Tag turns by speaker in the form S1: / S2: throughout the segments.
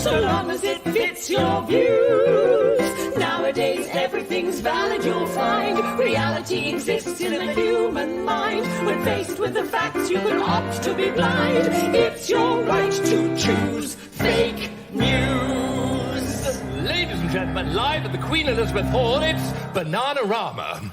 S1: so long as it fits your views. Nowadays everything's valid, you'll find. Reality exists in the human mind. When faced with the facts, you can opt to be blind. It's your right to choose fake news.
S2: Ladies and gentlemen, live at the Queen Elizabeth Hall, it's Bananarama.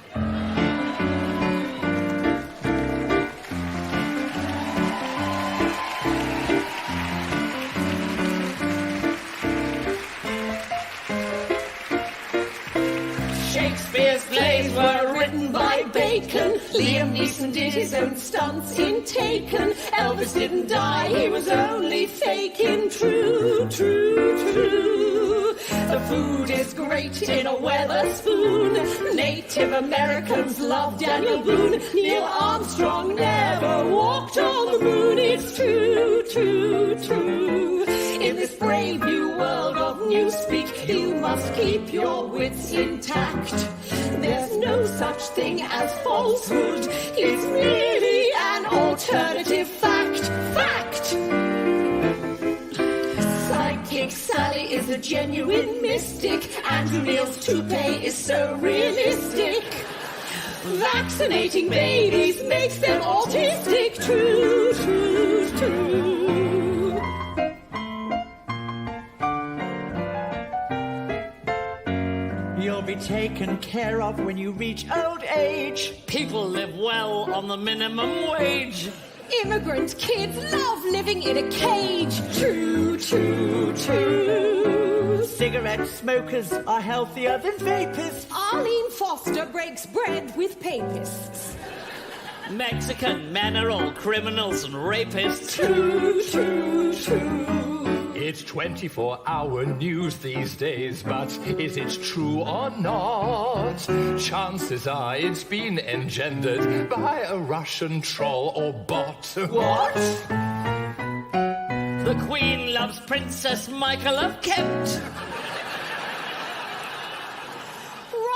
S1: Shakespeare's plays were written by Bacon. Liam Neeson did his own stunts in Taken. Elvis didn't die, he was only faking. True, true, true. The food is great in a Weatherspoon. Native Americans love Daniel Boone. Neil Armstrong never walked on the moon. It's true, true, true. In this brave new world of newspeak, you must keep your wits intact. There's no such thing as falsehood. It's merely an alternative fact. Fact! Psychic Sally is a genuine mystic. Andrew Neil's toupee is so realistic. Vaccinating babies makes them autistic. True, true, true.
S3: You'll be taken care of when you reach old age.
S4: People live well on the minimum wage.
S1: Immigrant kids love living in a cage. True, true, true.
S3: Cigarette smokers are healthier than vapists.
S1: Arlene Foster breaks bread with papists.
S4: Mexican men are all criminals and rapists.
S1: True, true, true.
S2: It's 24-hour news these days, but is it true or not? Chances are it's been engendered by a Russian troll or bot.
S1: What?
S4: The Queen loves Princess Michael of Kent.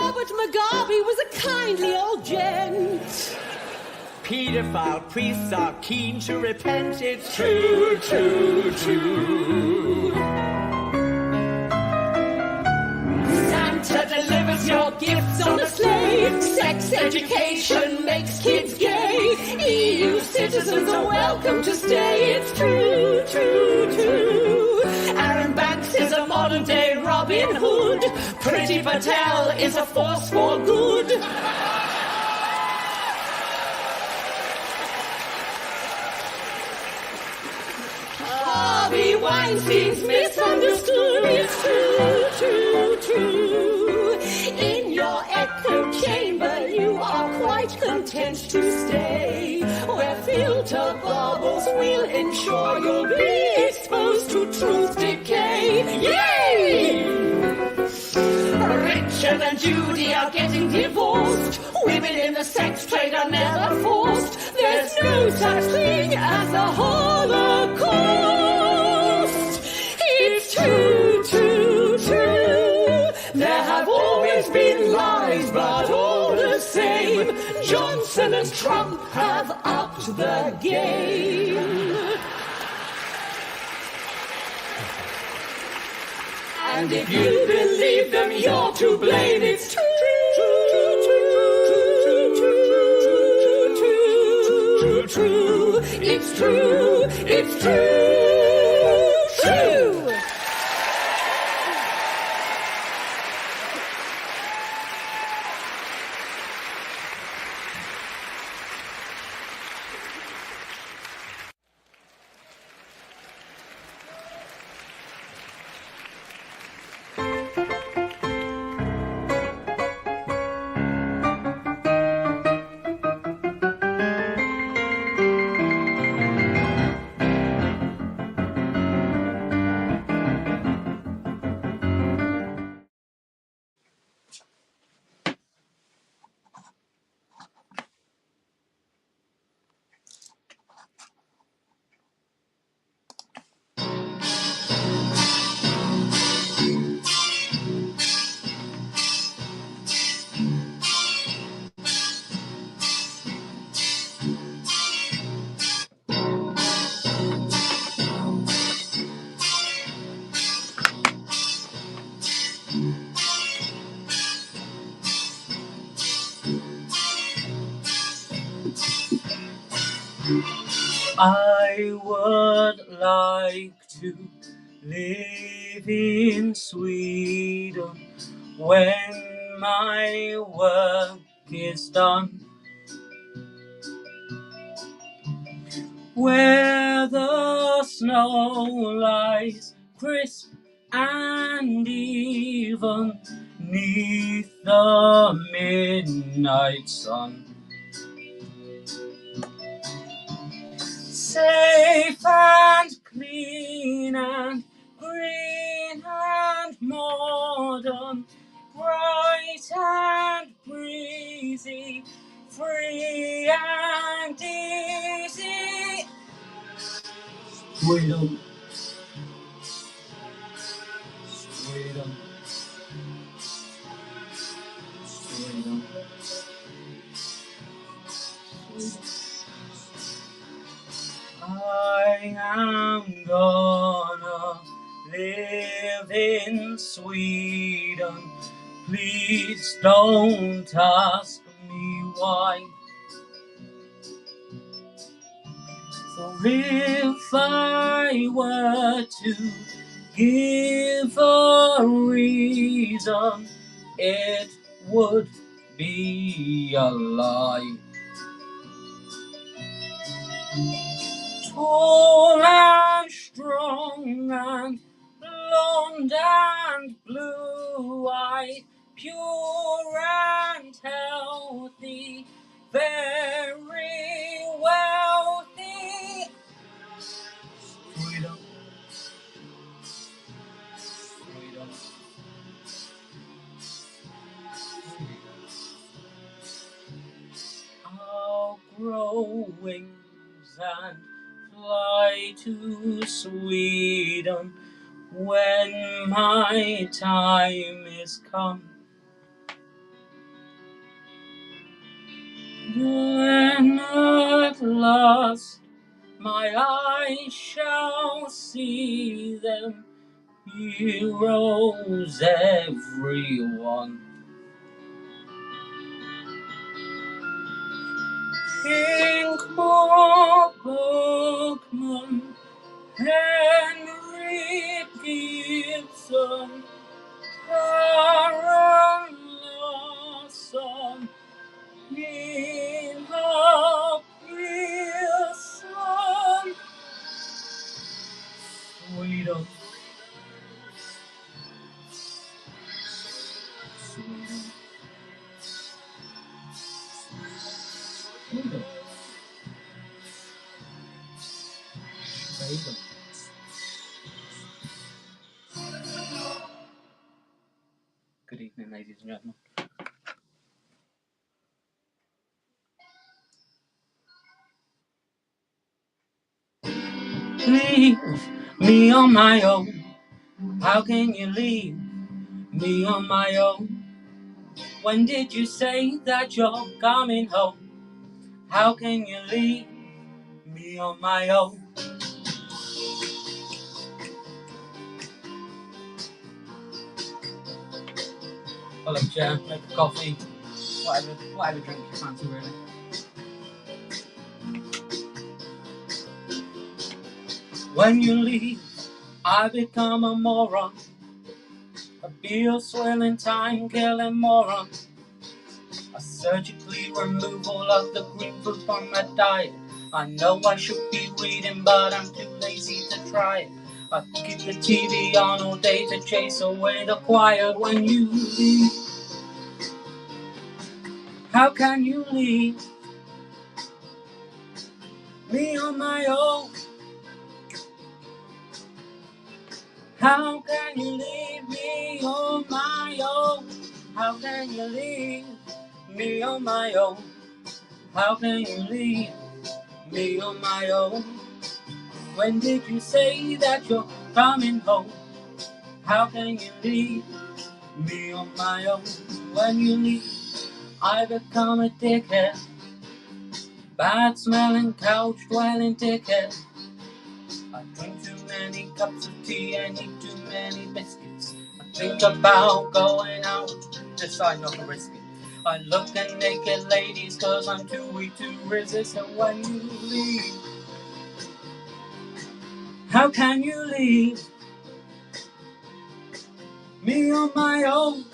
S1: Robert Mugabe was a kindly old gent.
S3: Paedophile priests are keen to repent. It's
S1: True, true, true. Santa delivers your gifts on a sleigh. Sex education makes kids gay. EU citizens are welcome to stay. It's true, true, true. Aaron Banks is a modern-day Robin Hood. Priti Patel is a force for good. Harvey Weinstein's misunderstood. It's true, true, true. In your echo chamber, you are quite content to stay, where filter bubbles will ensure you'll be exposed to truth decay. Yay! Richard and Judy are getting divorced. Women in the sex trade are never forced. There's no such thing as a Holocaust. It's true, true, true. There have always been lies, but all the same, Johnson and Trump have upped the game. And if you believe them, you're to blame. It's true, true, true, true, true, true, true, true. It's true, it's true, true.
S5: I would like to live in Sweden when my work is done, where the snow lies crisp and even 'neath the midnight sun. Safe and clean and green and modern, bright and breezy, free and easy. Freedom, freedom, freedom, freedom. I am gonna live in Sweden. Please don't ask me why. For if I were to give a reason, it would be a lie. Tall and strong and blonde and blue-eyed, pure and healthy, very wealthy. Freedom, freedom, I'll grow wings and fly to Sweden when my time is come. Then at last my eyes shall see them, heroes everyone. Ingmar Bergman, Henry Gibson, Karen Larsson, Nina Pearson. Freedom, freedom, freedom, freedom. Good evening, ladies and gentlemen. Leave me on my own. How can you leave me on my own? When did you say that you're coming home? How can you leave me on my own? Pull up a chair, make a coffee, whatever drink you fancy really. When you leave, I become a moron, a beer swilling, time killing moron, a surgically removal of the green food from my diet. I know I should be reading, but I'm too lazy to try it. I keep the TV on all day to chase away the quiet. When you leave, how can you leave me on my own? How can you leave me on my own? How can you leave me on my own? How can you leave me on my own? When did you say that you're coming home? How can you leave me on my own? When you leave, I become a dickhead, bad smelling, couch dwelling dickhead. I drink too many cups of tea and eat too many biscuits. I think about going out, decide not to risk it. I look at naked ladies cause I'm too weak to resist. And when you leave, How can you leave me on my own?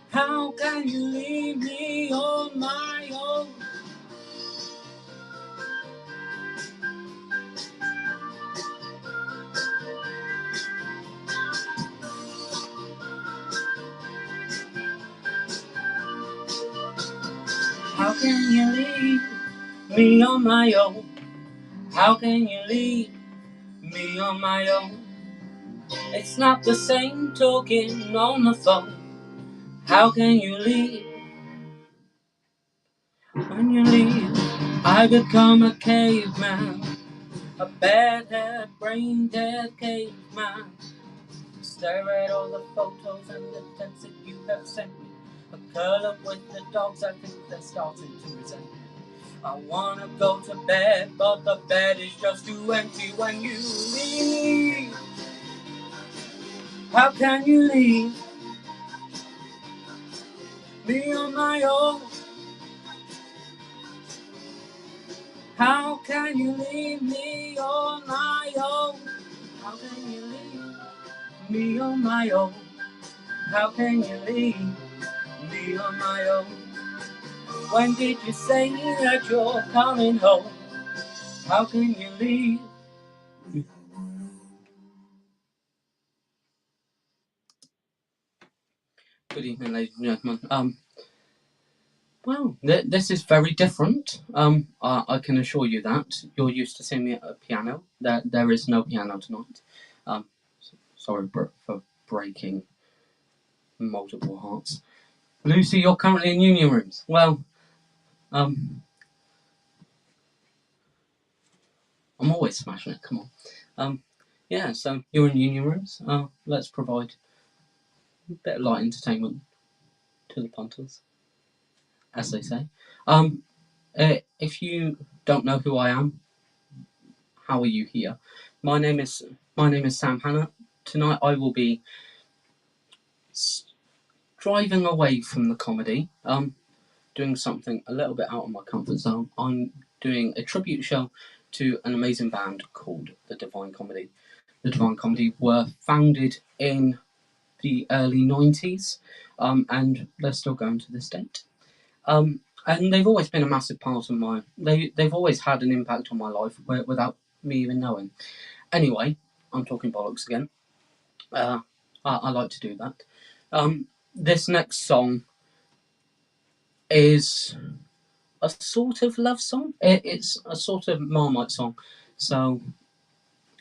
S5: How can you leave me on my own? How can you leave me on my own? How can you leave me on my own? It's not the same talking on the phone. How can you leave when you leave? I become a caveman, a bad-head, brain-dead caveman. Stare at all the photos and the texts that you have sent me. A curl up with the dogs, I think they're starting to resent me. I wanna go to bed, but the bed is just too empty when you leave. How can you leave me on my own? How can you leave me on my own? How can you leave me on my own? How can you leave me on my own? When did you say that you're coming home? How can you leave? Good evening, ladies and gentlemen. Well, this is very different. I can assure you that. You're used to seeing me at a piano. There is no piano tonight. Sorry for breaking multiple hearts. Lucy, you're currently in union rooms. Well, I'm always smashing it. Come on. Yeah. So you're in union rooms. Let's provide a bit of light entertainment to the punters, as they say. If you don't know who I am, how are you here? My name is Sam Hanna. Tonight I will be driving away from the comedy. Doing something a little bit out of my comfort zone. I'm doing a tribute show to an amazing band called the Divine Comedy. The Divine Comedy were founded in the early 90s, and they're still going to this date. And they've always been a massive part of my... They've always had an impact on my life without me even knowing. Anyway, I'm talking bollocks again. I like to do that. This next song is a sort of love song. It's a sort of Marmite song. So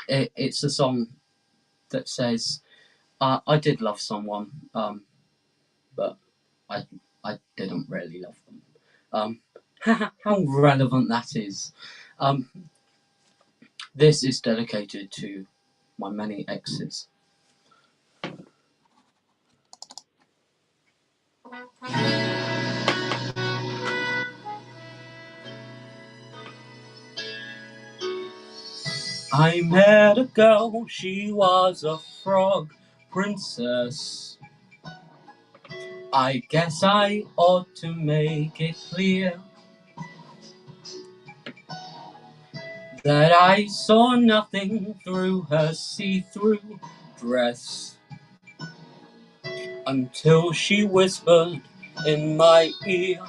S5: it's a song that says, I did love someone, but I didn't really love them. How relevant that is. This is dedicated to my many exes. I met a girl, she was a frog princess. I guess I ought to make it clear that I saw nothing through her see-through dress until she whispered in my ear,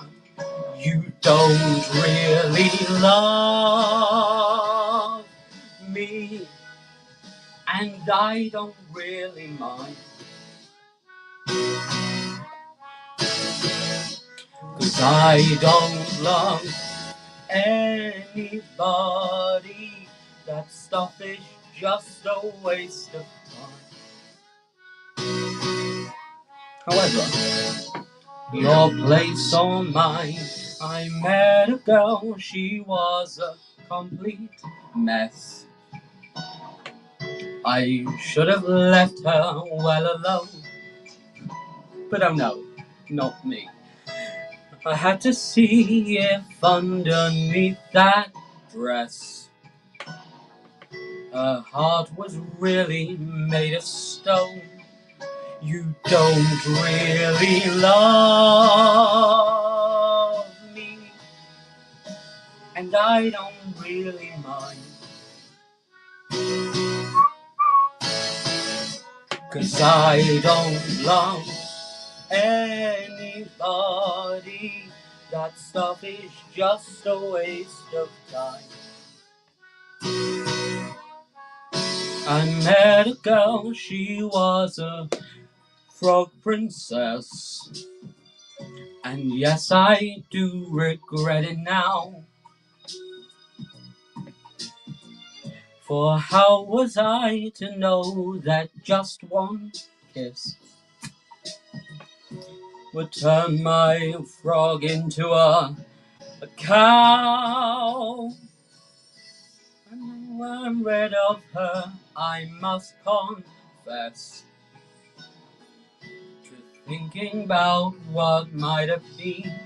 S5: "You don't really love me, and I don't really mind, 'cause I don't love anybody. That stuff is just a waste of time. However, your place or mine, I met a girl, she was a complete mess. I should have left her well alone, but oh no, not me. I had to see if underneath that dress her heart was really made of stone. You don't really love me, and I don't really mind. 'Cause I don't love anybody. That stuff is just a waste of time. I met a girl, she was a frog princess. And yes, I do regret it now. For how was I to know that just one kiss would turn my frog into a cow? And when I'm rid of her, I must confess to thinking about what might have been.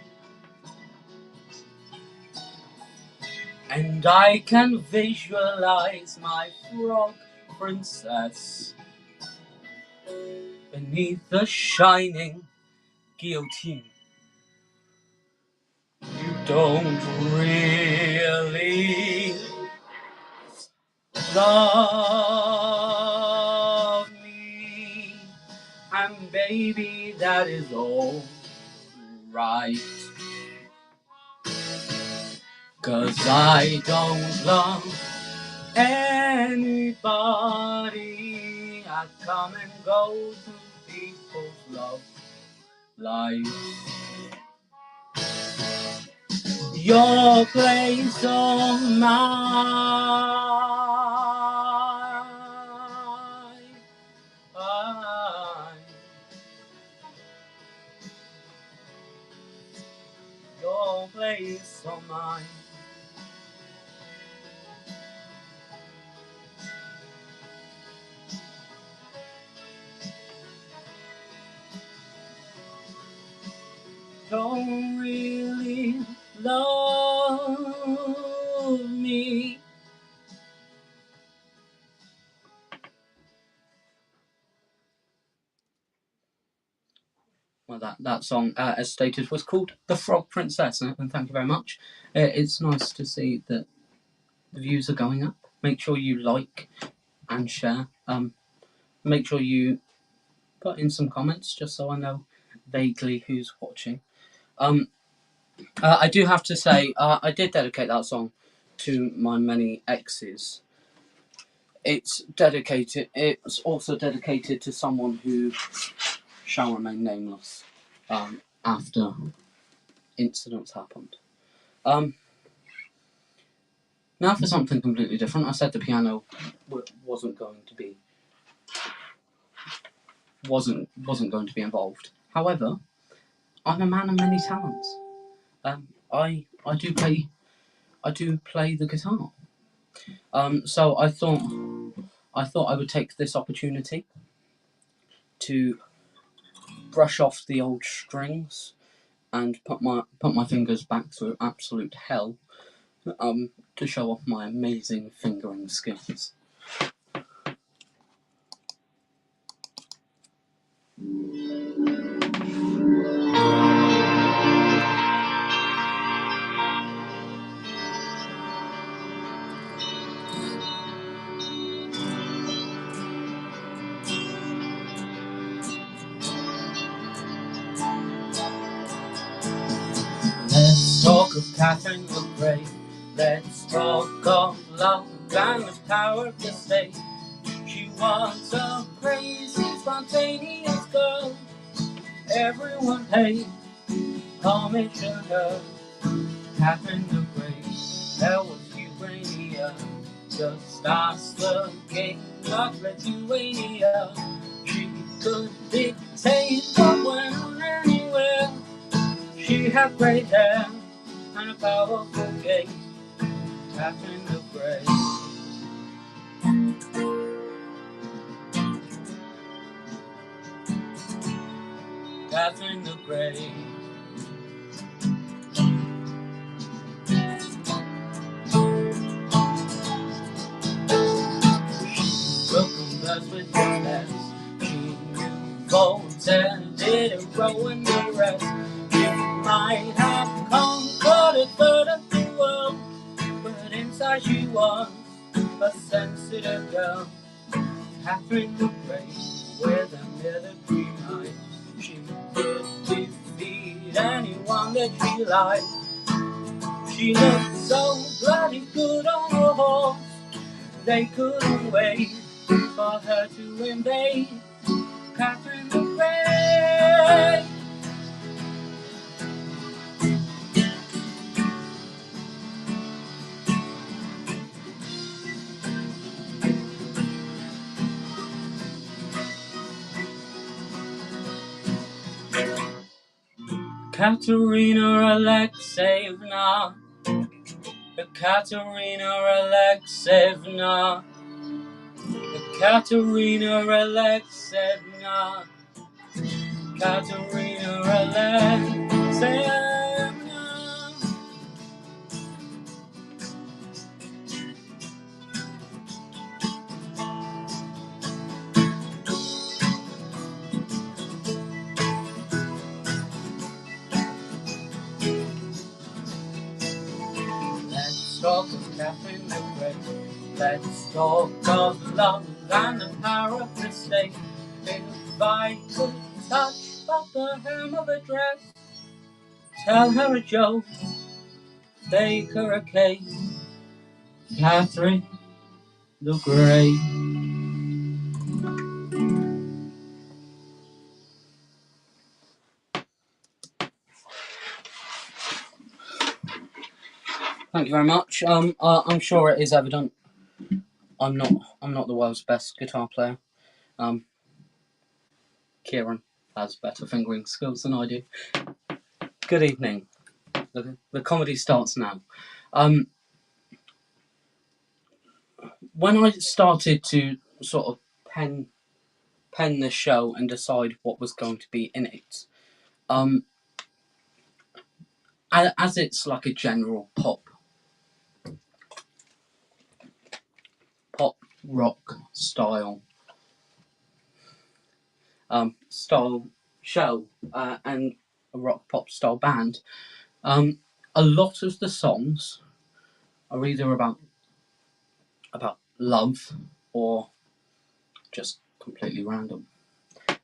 S5: And I can visualize my frog princess beneath the shining guillotine. You don't really love me, and baby, that is all right. 'Cause I don't love anybody. I come and go through people's love life. Your place on mine. Your place on mine. Don't really love me. Well, that song, as stated, was called The Frog Princess, and thank you very much. It's nice to see that the views are going up. Make sure you like and share. Make sure you put in some comments, just so I know vaguely who's watching. I do have to say, I did dedicate that song to my many exes. It's also dedicated to someone who shall remain nameless after incidents happened. Now for something completely different. I said the piano wasn't going to be involved. However, I'm a man of many talents. I do play the guitar. So I thought I would take this opportunity to brush off the old strings and put my fingers back through absolute hell to show off my amazing fingering skills. Let's talk of Catherine the Great. Let's talk of love and the power to stay. She was a crazy, spontaneous girl. Everyone paid homage to her. Catherine the Great. There was Ukraine. Just ask the king of Lithuania. She could dictate what went on anywhere. She had great hair and a powerful gait. Catherine the Great. Catherine the Great. She broke birds with her best. She knew Voltaire didn't grow in the rest. She might have conquered a third of the world, she was a sensitive girl. Catherine the Great, with a military mind, she could defeat anyone that she liked. She looked so bloody good on a horse, they couldn't wait for her to invade. Catherine the Great. Katerina Alexeyevna, Katerina Alexeyevna, Katerina Alexeyevna, Katerina Alexeyevna. Let's talk of Catherine the Great. Let's talk of love and the power of the state. If I could touch but the hem of a dress, tell her a joke, bake her a cake. Catherine the Great. Thank you very much. I'm sure it is evident I'm not the world's best guitar player. Kieran has better fingering skills than I do. Good evening. The comedy starts now. When I started to sort of pen this show and decide what was going to be in it, as it's like a general pop rock style show and a rock pop style band, a lot of the songs are either about love or just completely random.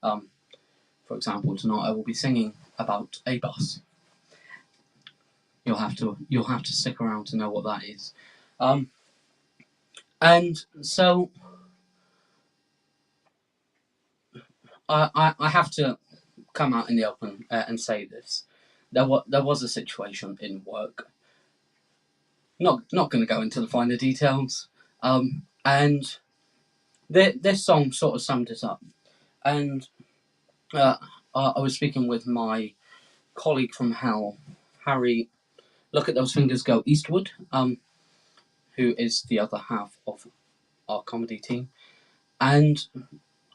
S5: For example, tonight I will be singing about a bus. You'll have to stick around to know what that is. And so I have to come out in the open and say this. There was a situation in work. Not going to go into the finer details. And this song sort of summed it up. And I was speaking with my colleague from hell, Harry. Look at those fingers go Eastwood. Who is the other half of our comedy team, and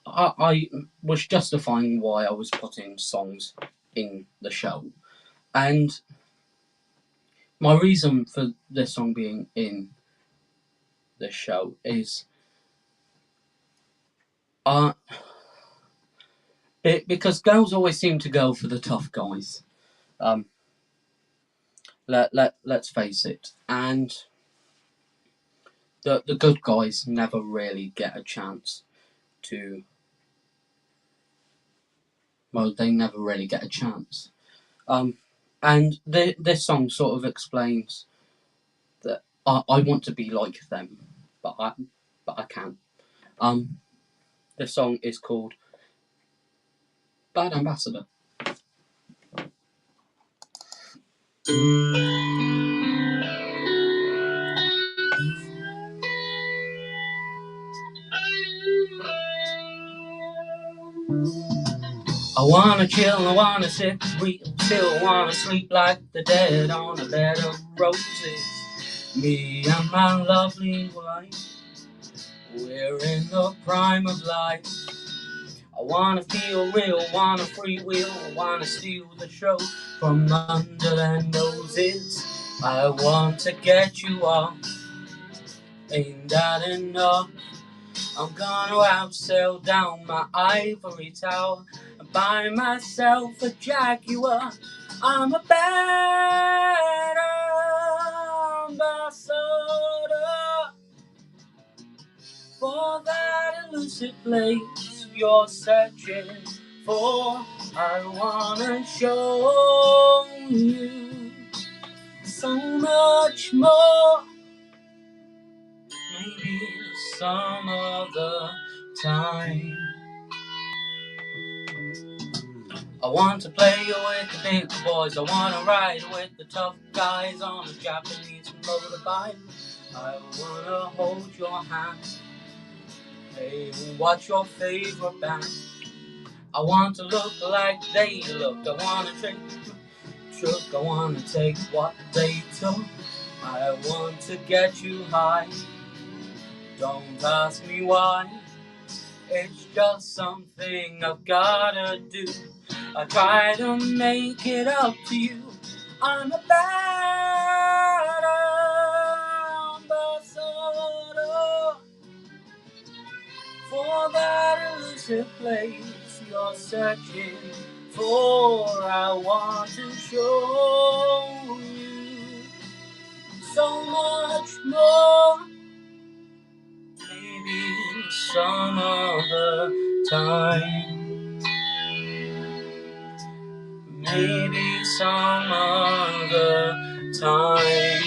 S5: I was justifying why I was putting songs in the show, and my reason for this song being in the show is because girls always seem to go for the tough guys. Let's face it, and the good guys never really get a chance to. Well, they never really get a chance. And this song sort of explains that I want to be like them, but I can't. This song is called Bad Ambassador. I wanna chill, I wanna sit real still, wanna sleep like the dead on a bed of roses. Me and my lovely wife, we're in the prime of life. I wanna feel real, wanna freewheel, wanna steal the show from under their noses. I want to get you off, ain't that enough? I'm gonna outsail down my ivory tower and buy myself a Jaguar. I'm a bad ambassador. elusive place you're searching for. I wanna show you so much more. Maybe some other time. I want to play with the big boys. I want to ride with the tough guys on a Japanese motorbike. I want to hold your hand, hey, watch your favorite band. I want to look like they look. I want to trick. I want to take what they took. I want to get you high. Don't ask me why. It's just something I've gotta do. I try to make it up to you. I'm a bad ambassador for that elusive place you're searching for. I want to show you so much more. Maybe some other time. Maybe some other time.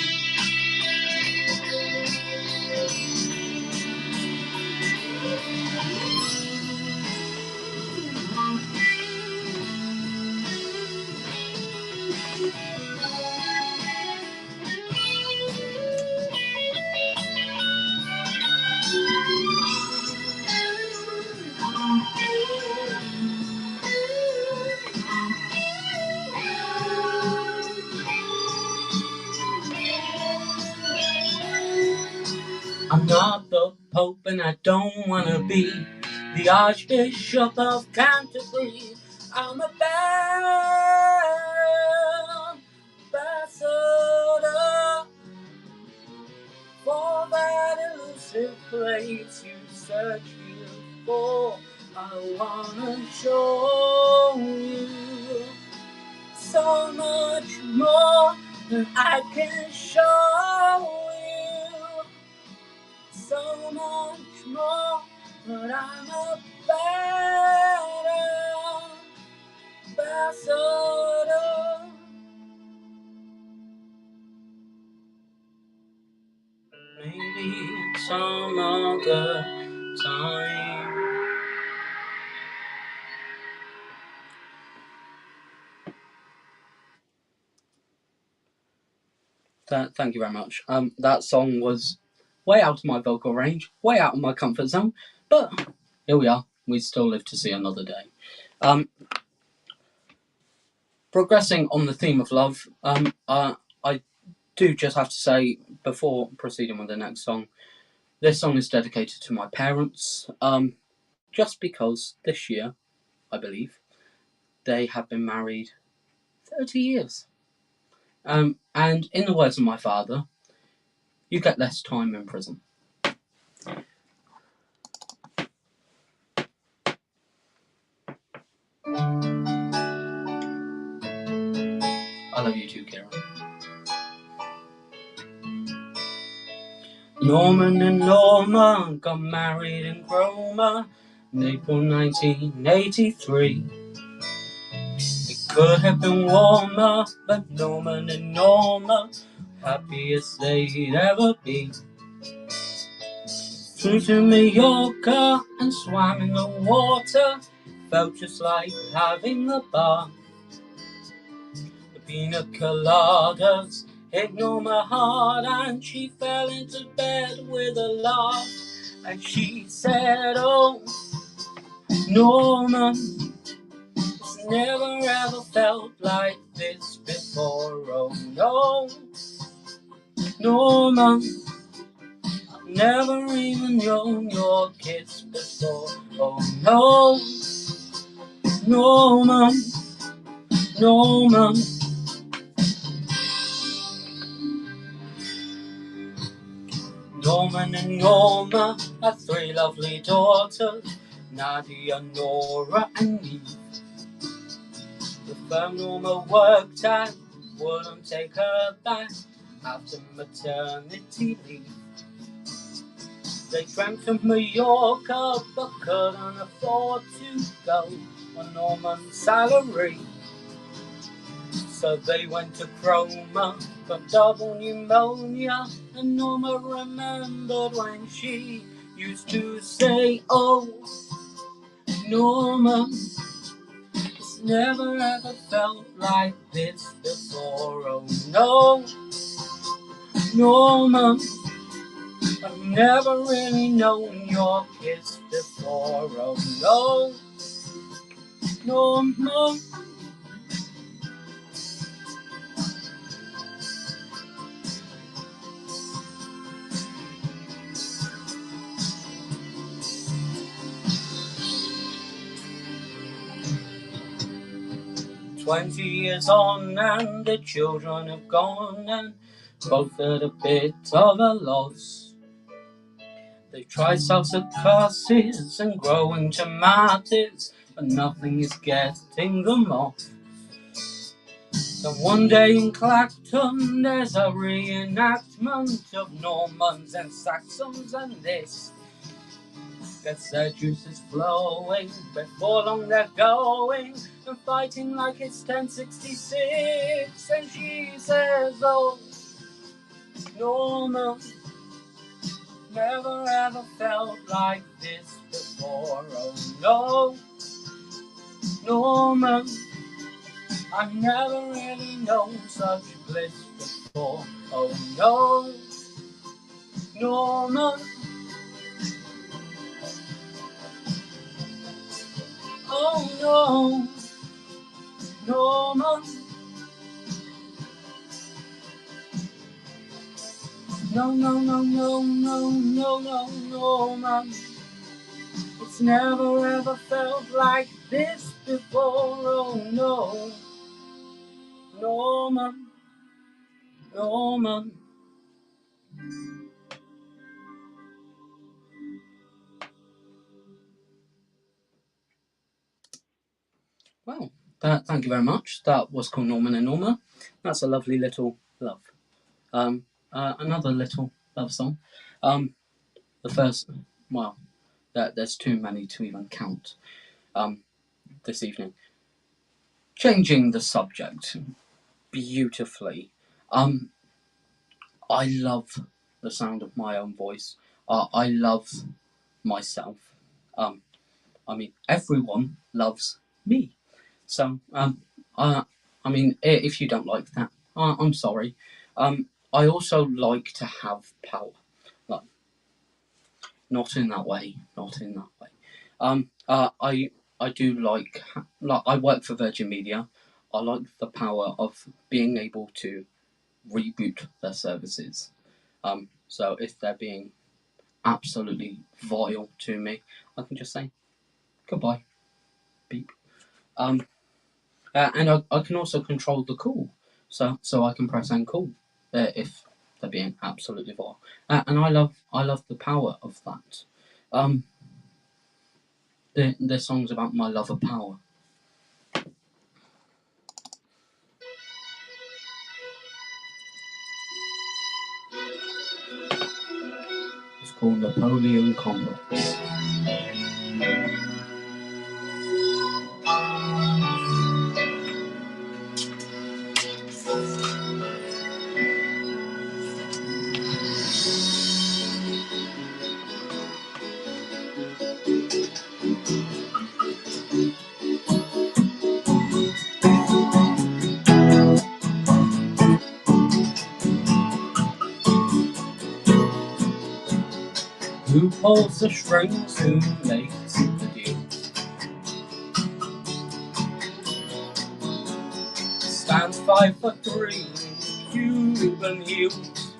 S5: I'm not the Pope and I don't wanna be the Archbishop of Canterbury. I'm a bad ambassador for that elusive place you search here for. I wanna show you so much more than I can show you. So much more, but I'm a bad ambassador. Maybe some other time. Thank you very much. That song was way out of my vocal range, way out of my comfort zone, but here we are. We still live to see another day. Progressing on the theme of love, I do just have to say, before proceeding with the next song, this song is dedicated to my parents, just because this year, I believe, they have been married 30 years. And in the words of my father, you get less time in prison. I love you too, Kieran. Norman and Norma got married in Cromer in April 1983. It could have been warmer, but Norman and Norma, happiest they'd ever be. Flew to Mallorca and swam in the water, felt just like having a bath. The pina coladas hit Norma hard and she fell into bed with a laugh. And she said, oh, Norman, it's never ever felt like this before. Oh no, Norman, I've never even known your kiss before. Oh no, Norman, Norman. Norman and Norma had 3 lovely daughters, Nadia, Nora and Eve. The firm Norma worked at wouldn't take her back after maternity leave. They dreamt of Mallorca but couldn't afford to go on Norman's salary. So they went to Cromer, got double pneumonia, and Norma remembered when she used to say, oh, Norma, it's never ever felt like this before. Oh no, Norma, I've never really known your kiss before. Oh no, Norma. 20 years on and the children have gone and both at a bit of a loss. They've tried salsa classes and growing tomatoes, but nothing is getting them off. Then one day in Clacton there's a reenactment of Normans and Saxons, and this gets their juices flowing. Before long they're going and fighting like it's 1066. And she says, oh, Norman, never ever felt like this before. Oh no, Norman, I've never really known such bliss before. Oh no, Norman. Oh no, Norman. No, no, no, no, no, no, no, Norman. It's never ever felt like this before. Oh no, Norman, Norman. Well, thank you very much. That was called Norman and Norma. That's a lovely little love. Another little love song. The first, well, there's too many to even count. This evening, changing the subject beautifully. I love the sound of my own voice. I love myself. I mean, everyone loves me. So, I mean, if you don't like that, I'm sorry. I also like to have power. Like, not in that way. Not in that way. I do like I work for Virgin Media. I like the power of being able to reboot their services. So if they're being absolutely vile to me, I can just say goodbye, beep. And I can also control the call, so I can press end call if they're being absolutely vile. And I love the power of that. The song's about my love of power. It's called Napoleon Complex. Who pulls the strings, who makes the deals? Stands 5'3", Cuban heels.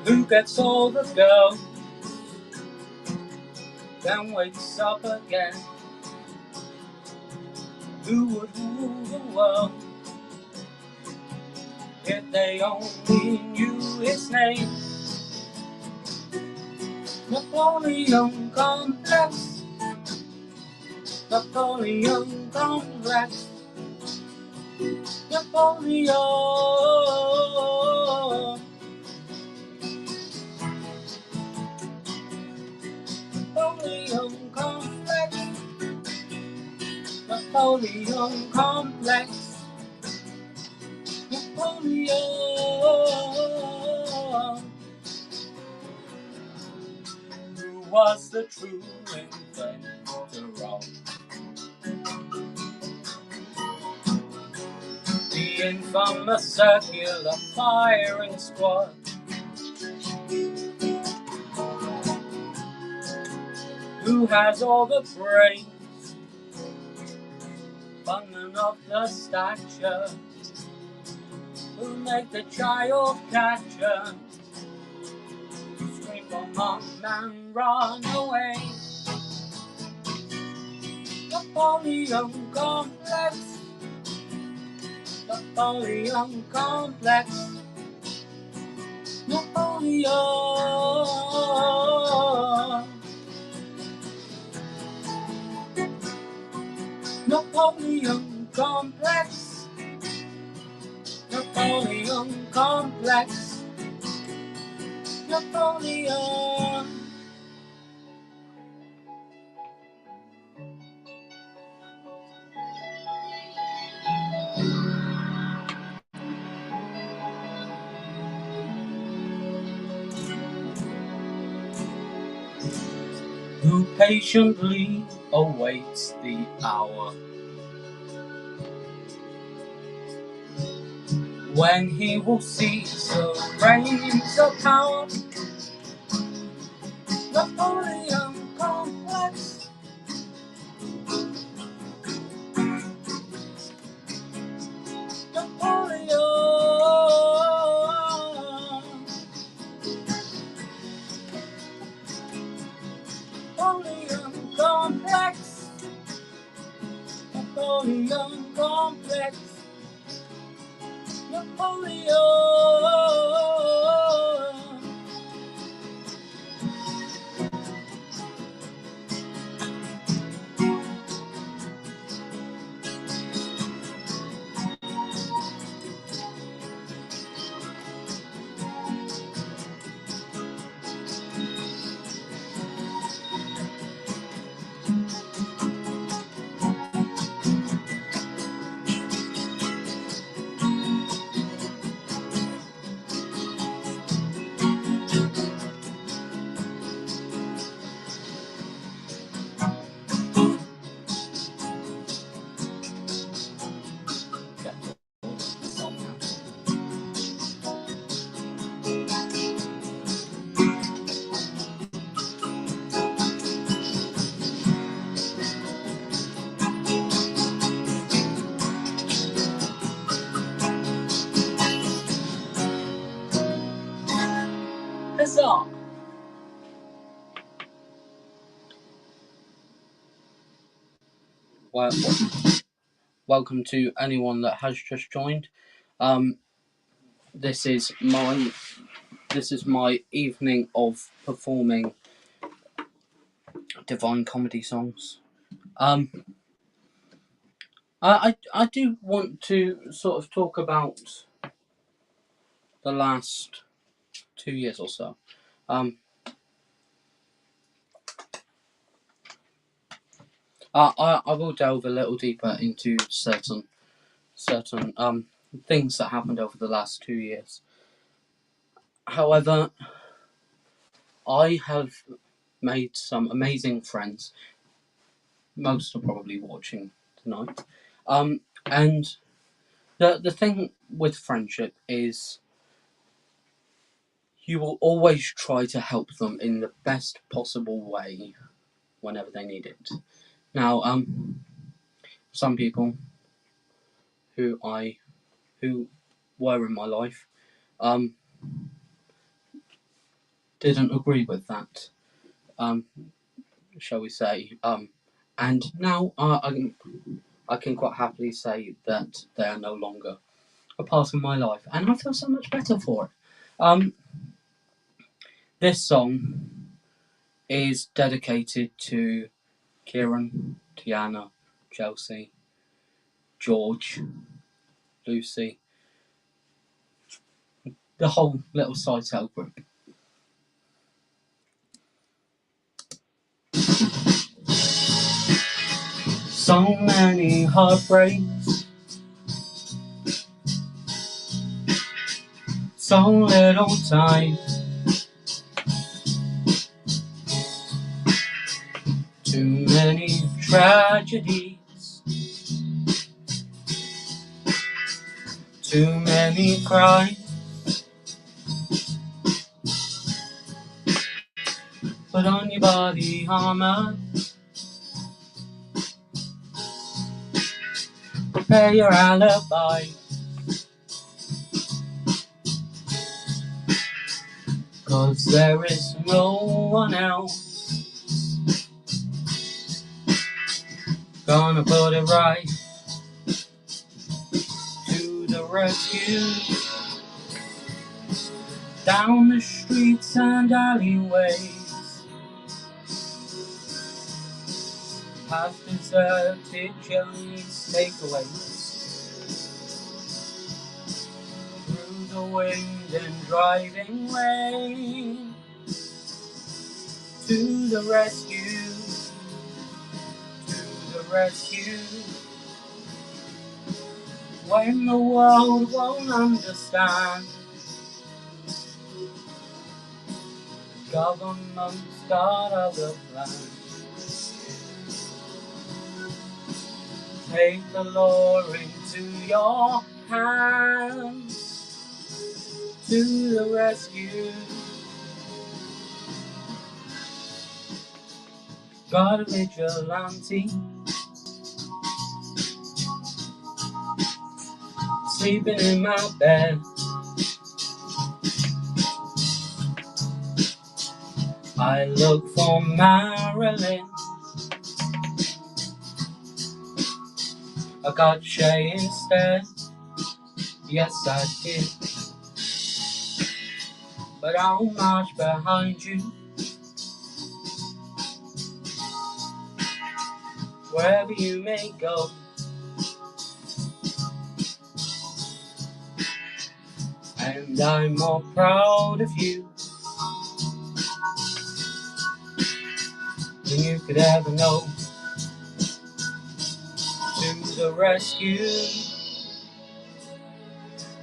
S5: Who gets all the girls, then wakes up again? Who would rule the world if they only knew his name? Napoleon Complex, Napoleon Complex, Napoleon Napoleon complex. Napoleon, who was the true inventor of the infamous circular firing squad. Who has all the brains, but none of the stature? Who make the child catcher scream for mom and run away? Napoleon complex. Napoleon complex. Napoleon. Napoleon complex. Napoleon complex. Napoleon. Who patiently awaits the hour when he will seize the reins of power. Napoleon complex. Napoleon. Napoleon complex. Napoleon complex. Napoleon. Huzzah! Well, welcome to anyone that has just joined. This is my evening of performing Divine Comedy songs. I do want to sort of talk about the last 2 years or so. I will delve a little deeper into certain things that happened over the last 2 years. However, I have made some amazing friends. Most are probably watching tonight. And the thing with friendship is you will always try to help them in the best possible way whenever they need it. Now, some people who were in my life didn't agree with that, shall we say, and now I can quite happily say that they are no longer a part of my life, and I feel so much better for it. This song is dedicated to Kieran, Tiana, Chelsea, George, Lucy, the whole little Sitel group. So many heartbreaks, so little time. Too many tragedies, too many crimes. Put on your body armor, prepare your alibi, 'cause there is no one else gonna put it right. To the rescue, down the streets and alleyways, past deserted journeys, takeaways, through the wind and driving rain. To the rescue, to the rescue. When the world won't understand, government's got other plans. Take the law into your hands. To the rescue, got a vigilante sleeping in my bed. I look for Marilyn, I got Shay instead. Yes, I did, but I'll march behind you wherever you may go. And I'm more proud of you than you could ever know. To the rescue,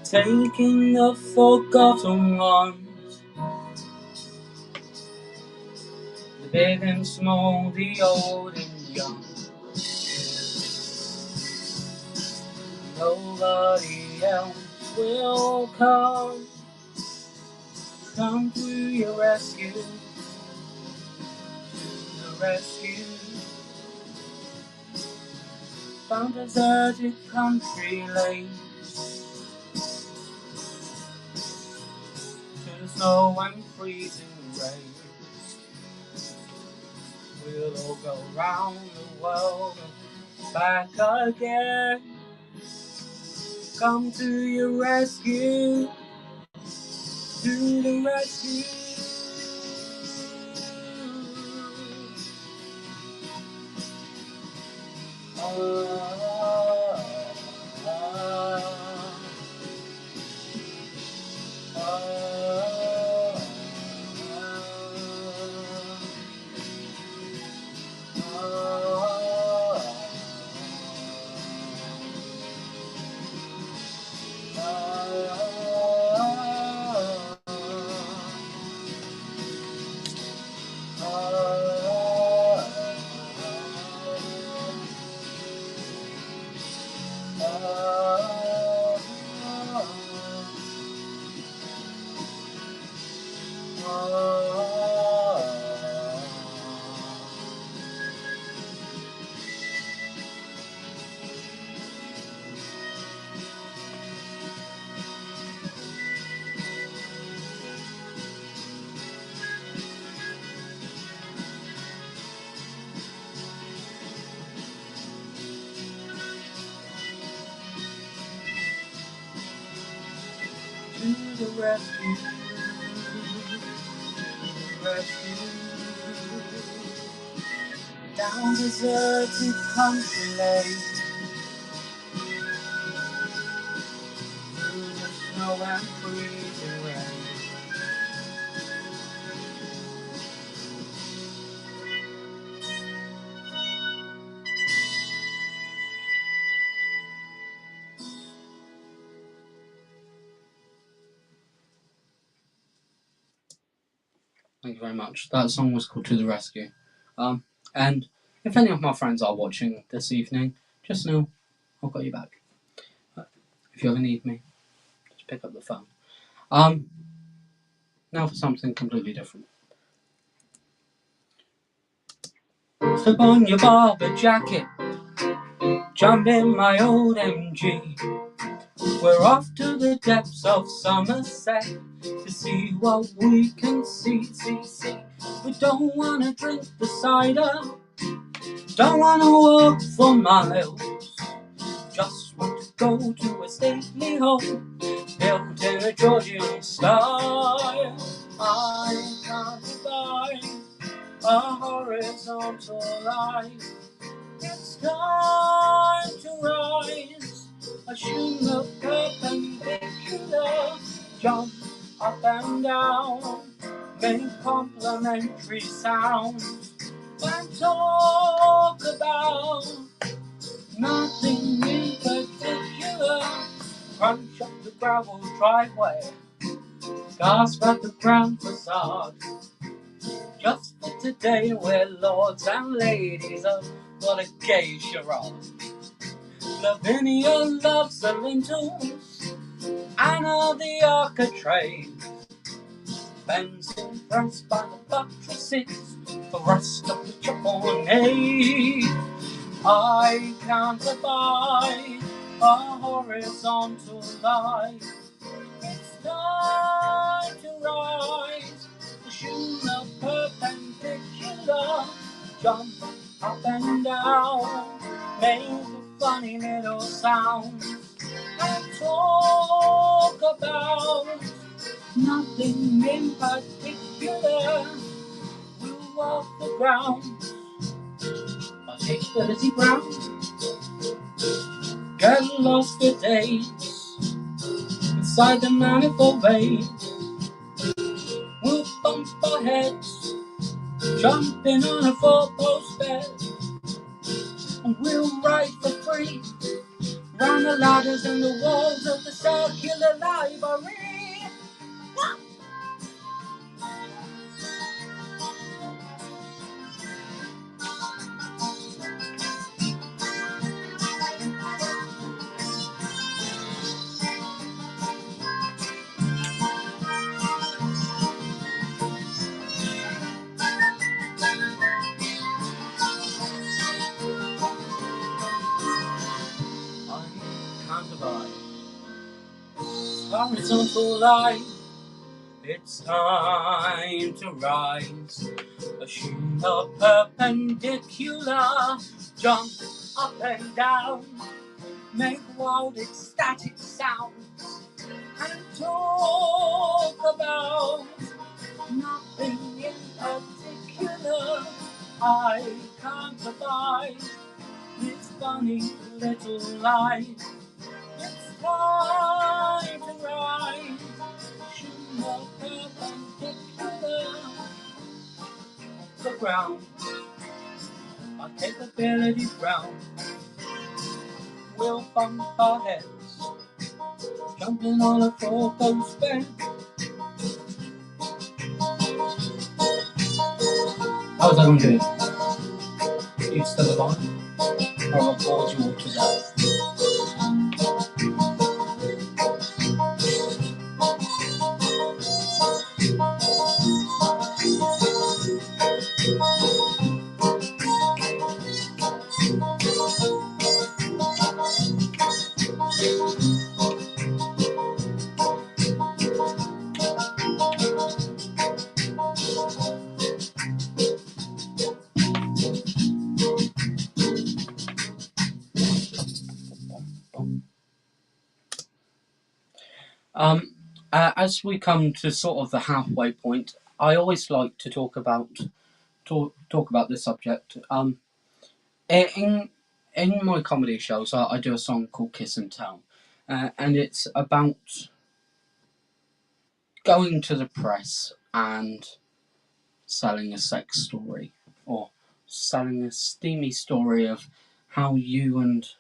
S5: taking the forgotten ones, the big and small, the old and young. Nobody else will come to your rescue, to the rescue. From deserted country lanes to the snow and freezing rain, we'll all go round the world and back again. Come to your rescue, to the rescue. To the rescue, rescue. Down deserted country lane, through the snow and freezing rain. Thank you very much. That song was called To the Rescue. And if any of my friends are watching this evening, just know I've got you back. If you ever need me, just pick up the phone. Now for something completely different. Slip on your barber jacket, jump in my old MG. We're off to the depths of Somerset to see what we can see. We don't wanna drink the cider, don't wanna walk for miles, just want to go to a stately home built in a Georgian style. I can't buy a horizontal line. It's time to rise. Assume the perpendicular, jump up and down, make complimentary sounds, and talk about nothing in particular. Crunch up the gravel driveway, gasp at the grand facade. Just for today, we're lords and ladies of what a gay charade. Lavinia loves the lintels, Anna the architrave. Ben's impressed by the buttresses, the rest of the chaponnade. I can't abide a horizontal line. It's time to rise, assume the perpendicular, jump up and down, make a funny little sound, and talk about nothing in particular. We'll walk the ground, our capability ground, get lost for days inside the manifold bay. We'll bump our heads, jumping on a four-post bed, and we'll ride for free round the ladders and the walls of the circular library. I can't abide horizontal line. It's time to rise, assume the perpendicular, jump up and down, make wild ecstatic sounds, and talk about nothing in particular. I can't abide this funny little line. It's time to rise, assume the perpendicular, the ground, our capability ground. We'll bump our heads, jumping on a four-post bed. How's that going to do? You still alive? Or I'll bored you all to death. As we come to sort of the halfway point, I always like to talk about this subject. In my comedy shows, I do a song called Kiss and Tell, and it's about going to the press and selling a sex story, or selling a steamy story of how you and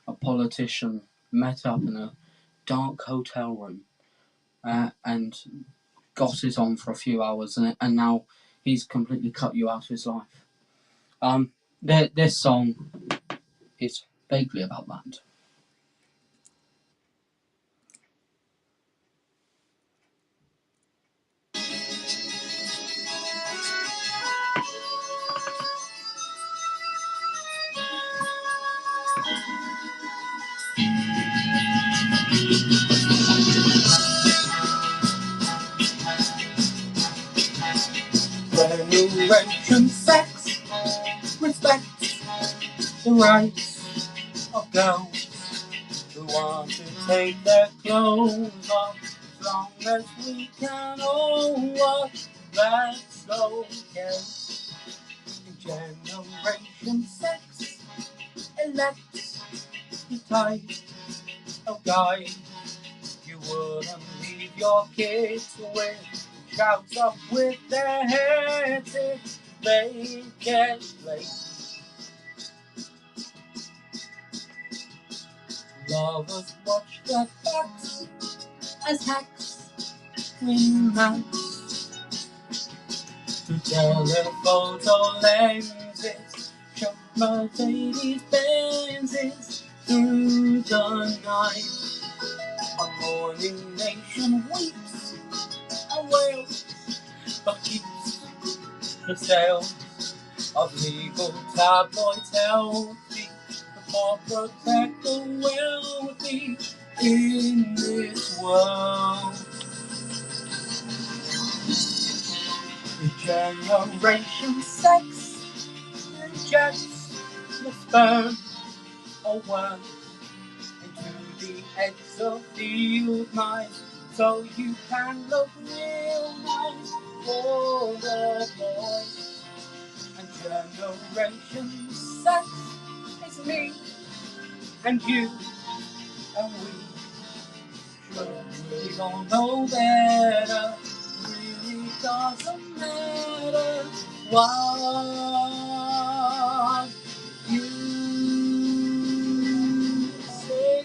S5: a politician met up in a dark hotel room, and gosses on for a few hours, and now he's completely cut you out of his life. This song is vaguely about that. Generation sex respects the rights of girls who want to take their clothes off, as long as we can all watch, that's okay. Generation sex elects the type of guy you wouldn't leave your kids with. Shouts up with their heads if they get late. Lovers watch their backs as hacks remax to telephoto lenses, shot Mercedes Benzes through the night. A morning nation weeps and wails, but keeps the sales of legal tabloids healthy. The poor protect the wealthy in this world. Regeneration sex injects the sperm or worm into the exofield mice, so you can look real nice for the boys. And generation sex is me and you and we. Sure, we don't know better. Really doesn't matter what you say.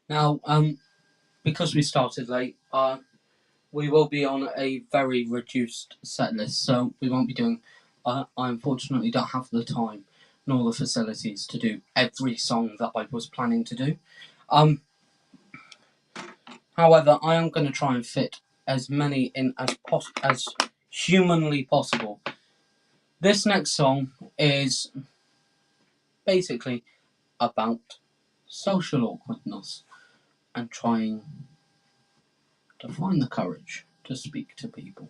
S5: Now, because we started late, we will be on a very reduced set list, so we won't be doing. I unfortunately don't have the time nor the facilities to do every song that I was planning to do. However, I am going to try and fit as many in as humanly possible. This next song is basically about social awkwardness and trying to find the courage to speak to people.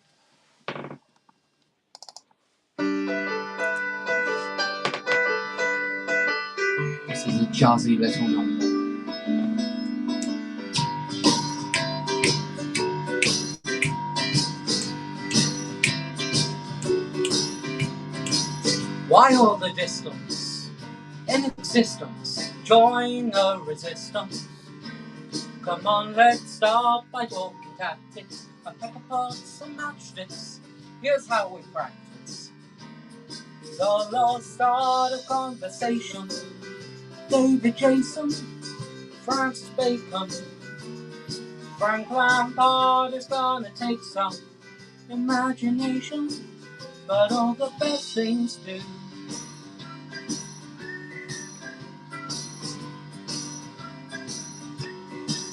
S5: This is a jazzy little number. Why all the distance in existence? Join the resistance. Come on, let's start by talking tactics. A pepper pots and matchsticks. Here's how we practice. Solo start a conversation. David Jason, Francis Bacon, Frank Lampard is gonna take some imagination, but all the best things do.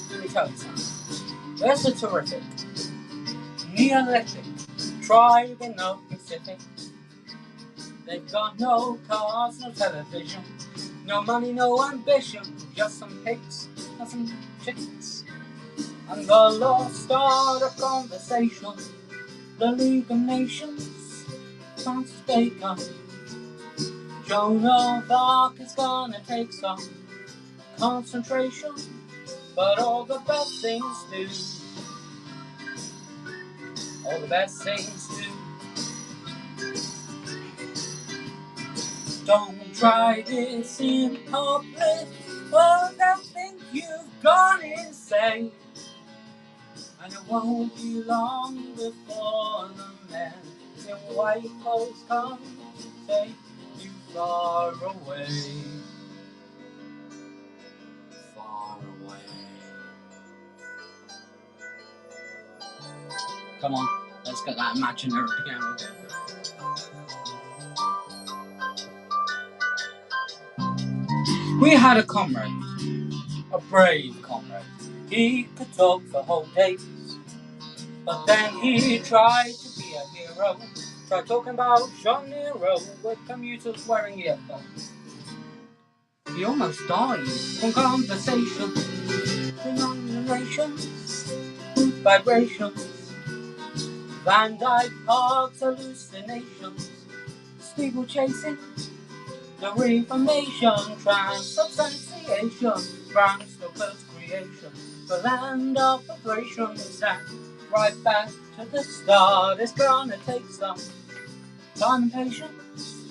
S5: Let me tell you something. There's a terrific Neolithic tribe in the Pacific. They've got no cars, no television, no money, no ambition, just some pigs and some chickens. And the law start a conversation. The League of Nations, Francis Bacon. Joan of Arc is gonna take some concentration, but all the best things do. All the best things do. Don't try this in public, or they'll think you've gone insane. And it won't be long before the men in white coats come to take you far away. Far away. Come on, let's get that imaginary piano going. We had a comrade, a brave comrade. He could talk for whole days, but then he tried to be a hero. Tried talking about John Nero with commuters wearing earphones. He almost died from conversation, denominations, vibrations, Van Dyke Park's hallucinations, steeplechasing, the Reformation, transubstantiation, Bram Stoker's creation, the land of operations, and right back to the start. It's gonna take some time and patience,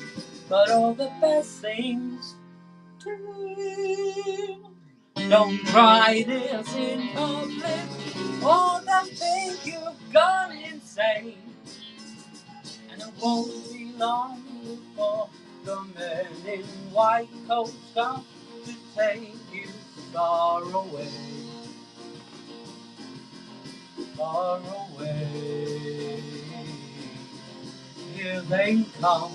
S5: but all the best things do. Don't try this in public, or they'll think you've gone insane. And it won't be long before the men in white coats come to take you far away. Far away. Here they come.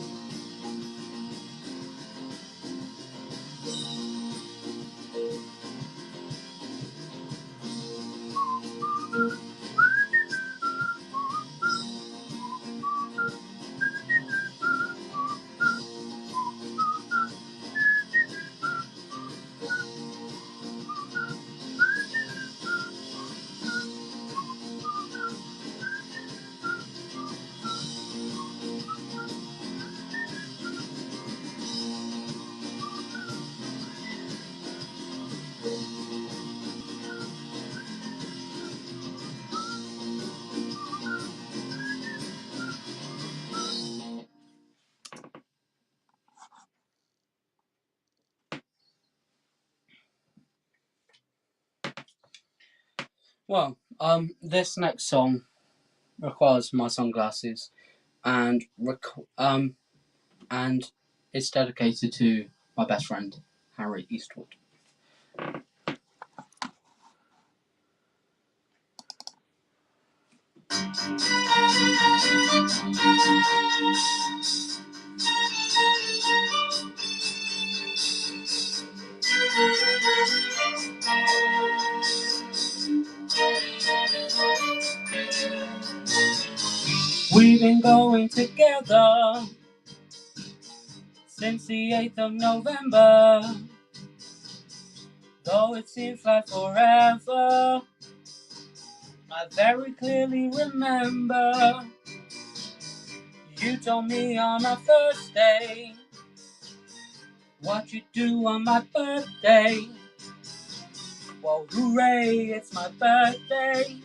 S5: Well, this next song requires my sunglasses, and it's dedicated to my best friend, Harry Eastwood. We've been going together since the 8th of November. Though it seems like forever, I very clearly remember you told me on our first day what you do on my birthday. Well, hooray, it's my birthday.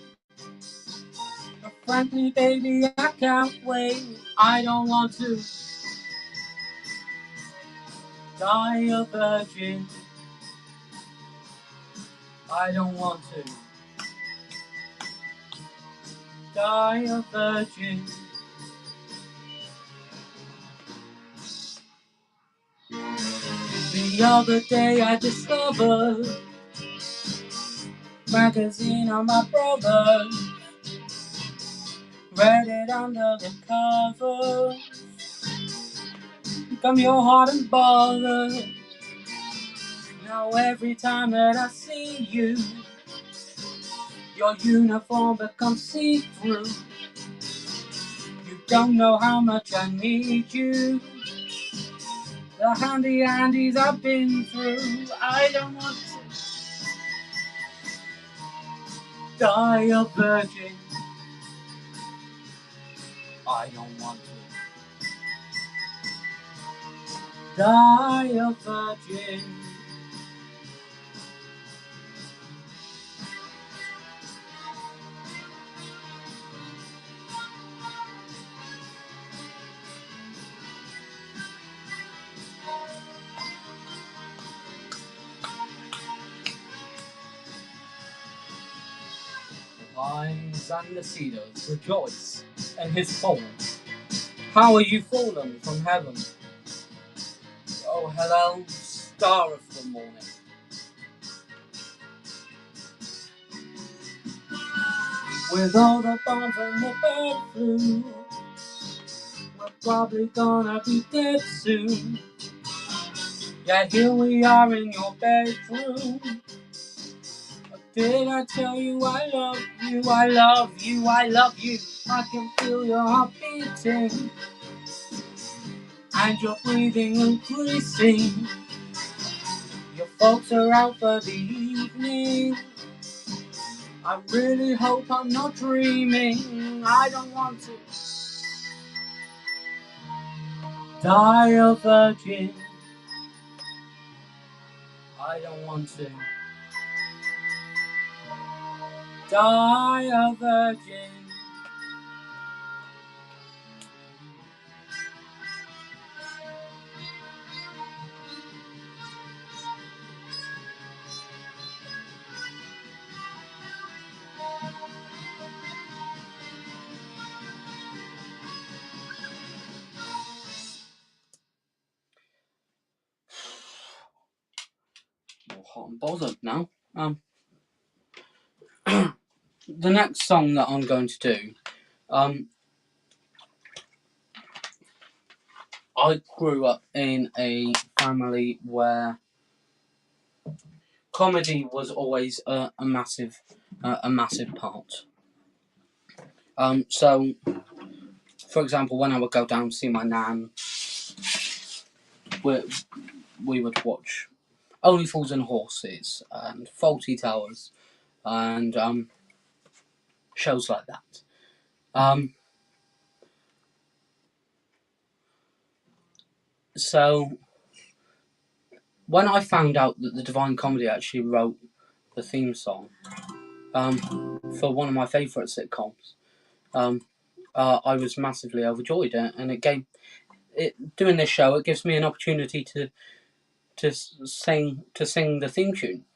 S5: But frankly, baby, I can't wait. I don't want to die a virgin. I don't want to die a virgin. The other day I discovered magazine on my brother. Read it under the cover. Become your heart and bothered. Now every time that I see you, your uniform becomes see-through. You don't know how much I need you. The handy-andies I've been through. I don't want to die a virgin. I don't want to die a virgin. The pines and the cedars rejoice in his fall. How are you fallen from heaven? Oh, hello, star of the morning. With all the bombs and the bird flu, we're probably gonna be dead soon. Yeah, here we are in your bedroom. Did I tell you I love you, I love you, I love you? I can feel your heart beating and your breathing increasing. Your folks are out for the evening. I really hope I'm not dreaming. I don't want to die a virgin. I don't want to die a virgin. More hot and bothered now. The next song that I'm going to do, I grew up in a family where comedy was always a massive part. So, for example, when I would go down to see my nan, we would watch Only Fools and Horses and Faulty Towers and shows like that. So when I found out that the Divine Comedy actually wrote the theme song for one of my favourite sitcoms, I was massively overjoyed, and doing this show, it gives me an opportunity to sing the theme tune.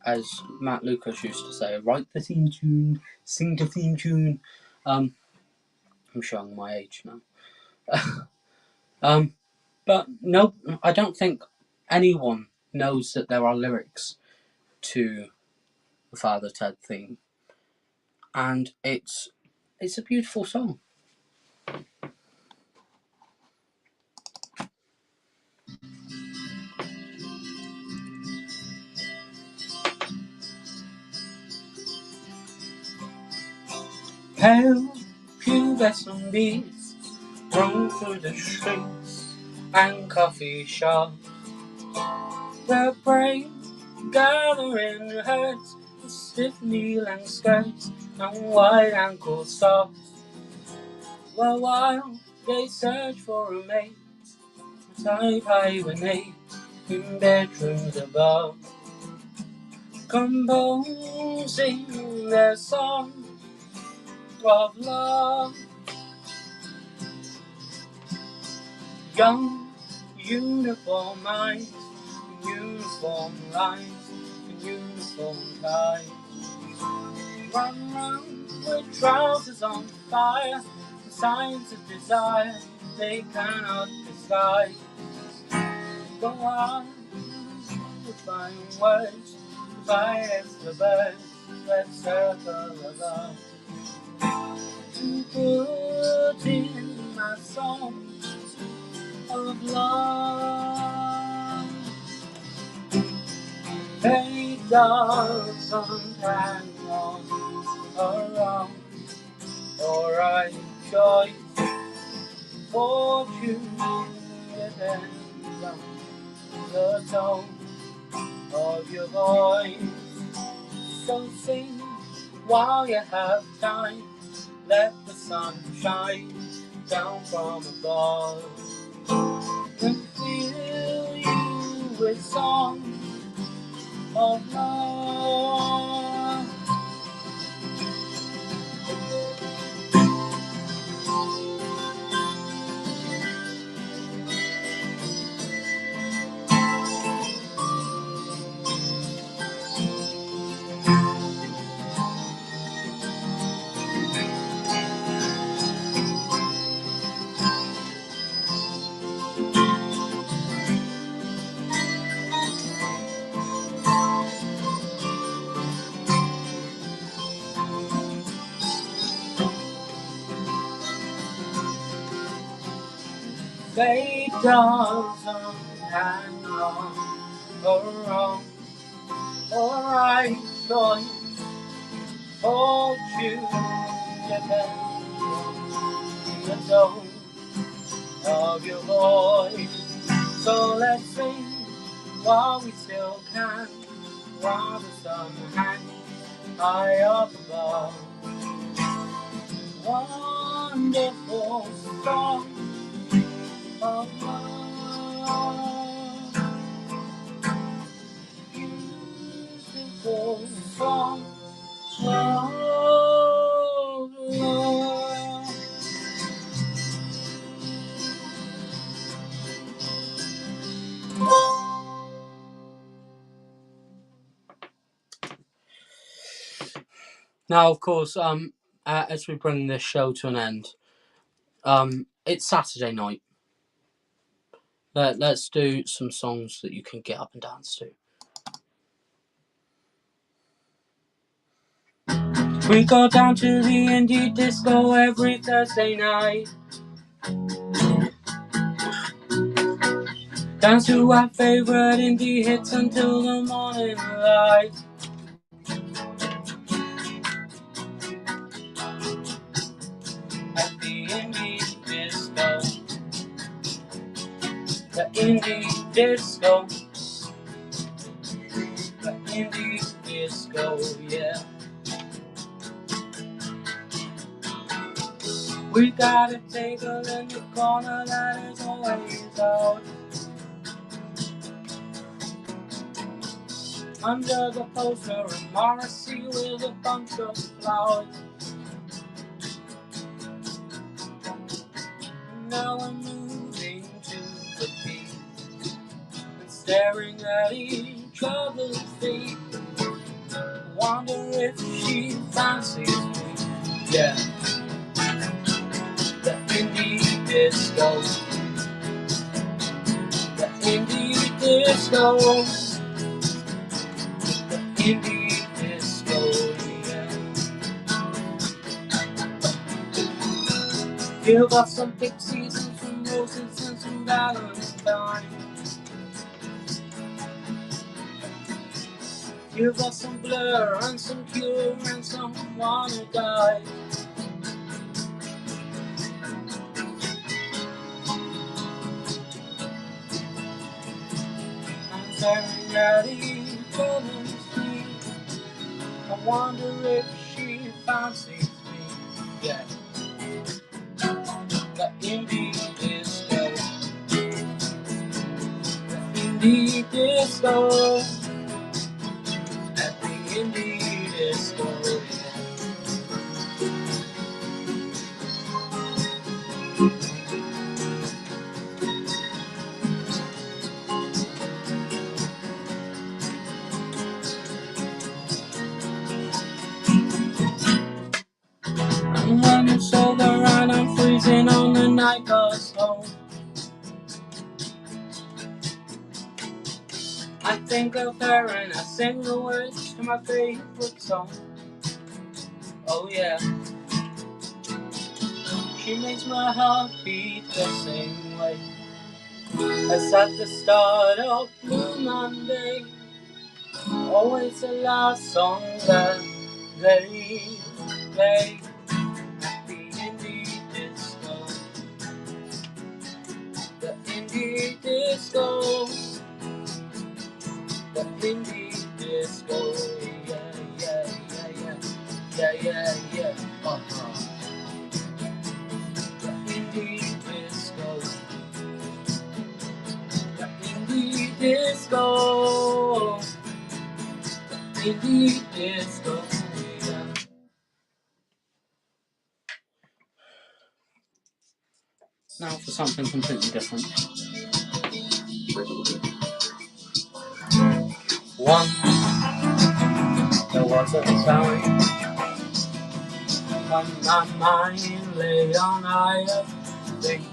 S5: As Matt Lucas used to say, write the theme tune, sing the theme tune. I'm showing my age now. But no, I don't think anyone knows that there are lyrics to the Father Ted theme, and it's a beautiful song. Pale, pubescent beasts roam through the streets and coffee shops. Their prey gather in herds with stiff kneeling skirts and wide ankle socks. While they search for a mate, type hibernate in bedrooms above, composing their song of love. Young uniform eyes, uniform lines, and uniform ties run with trousers on fire, and signs of desire they cannot disguise. Go on, find words, fire the birds, let's circle around. To put in my song of love. Hey, doesn't hang on around, or I choice fortune depends on the tone of your voice. So sing while you have time, let the sun shine down from above and fill you with songs of love. Fate doesn't hang on around, or right choice, fortune depends on the tone of your voice. So let's sing while we still can, while the sun hangs high up above. Wonderful song of love, beautiful song of love. Now, of course, as we bring this show to an end, it's Saturday night. Let's do some songs that you can get up and dance to. We go down to the indie disco every Thursday night. Dance to our favorite indie hits until the morning light. At the indie disco, the indie disco, the indie disco, yeah. We got a table in the corner that is always out. Under the poster of Morrissey with a bunch of flowers. And now I'm moving to the beat and staring at each other's feet. Wonder if she fancies me, yeah. The indie disco, the indie disco, the indie disco, yeah. Give us some pixies and some roses and some valentine. Give us some Blur and some Cure and some Wanna Die. I'm staring at each other's feet. I wonder if she fancies me, yeah. The indie disco, the indie disco, at the indie disco, yeah. I'm running sober and I'm freezing on the night bus home. I think of her and I sing the words to my favorite song. Oh yeah, she makes my heart beat the same way as at the start of Blue Monday. Always the last song that they play at the indie disco. The indie disco. The indie disco. Yeah, yeah, yeah, yeah. Yeah, yeah, yeah. The indie disco. The indie disco. The indie disco. Yeah. Now for something completely different. Once there was a time when my mind lay on higher things,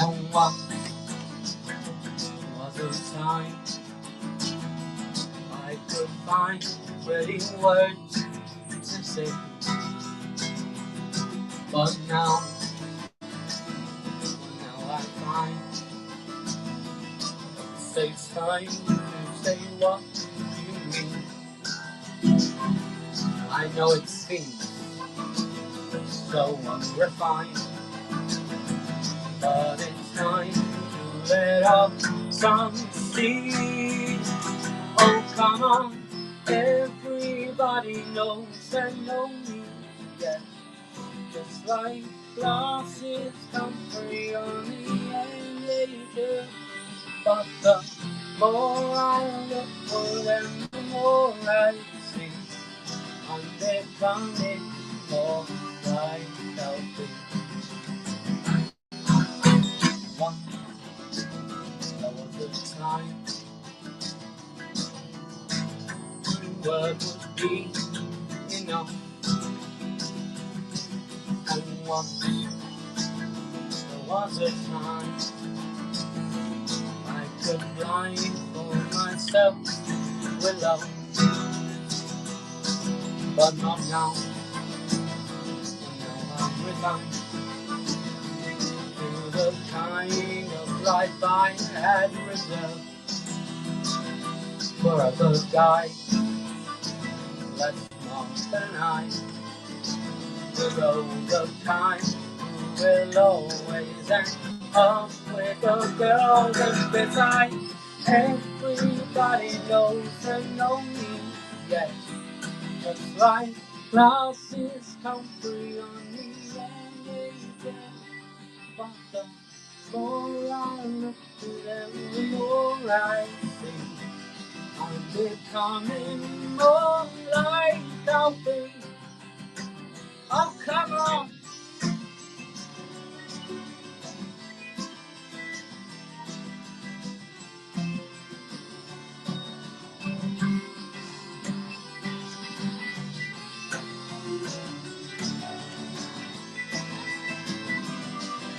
S5: and once was a time I could find pretty words to say. But now I find it takes time to say what you mean. I know it seems so unrefined, but it's time to let off some steam. Oh, come on, everybody knows and know me, yeah. Just like glasses come free on the end later. But the more I look for them, the more I see. And they're coming more like healthy. Once there was a time when word would be enough. And once there was a time I could blindfold myself with love. But not now. Now I'm resigned to the kind of life I had reserved for other guys, less smart than I. With all the time who will always end up with a girl that's beside. Everybody knows and know me, yes. Just like glasses come free on me and they get. But the more I look to them, the more I see. I'm becoming more like Alfie. Oh, come on.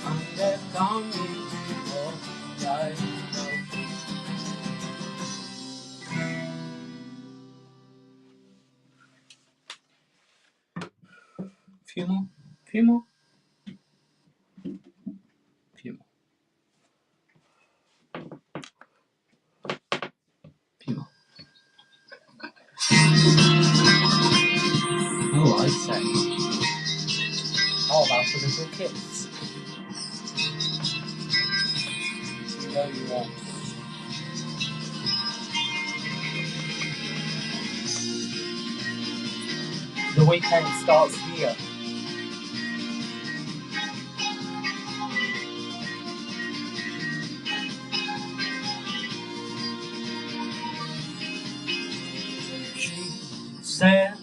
S5: I'm becoming more like Alfie. Few more, few more, few more, few more. Oh, I say. How about for little kids? You know you want. The weekend starts here. She said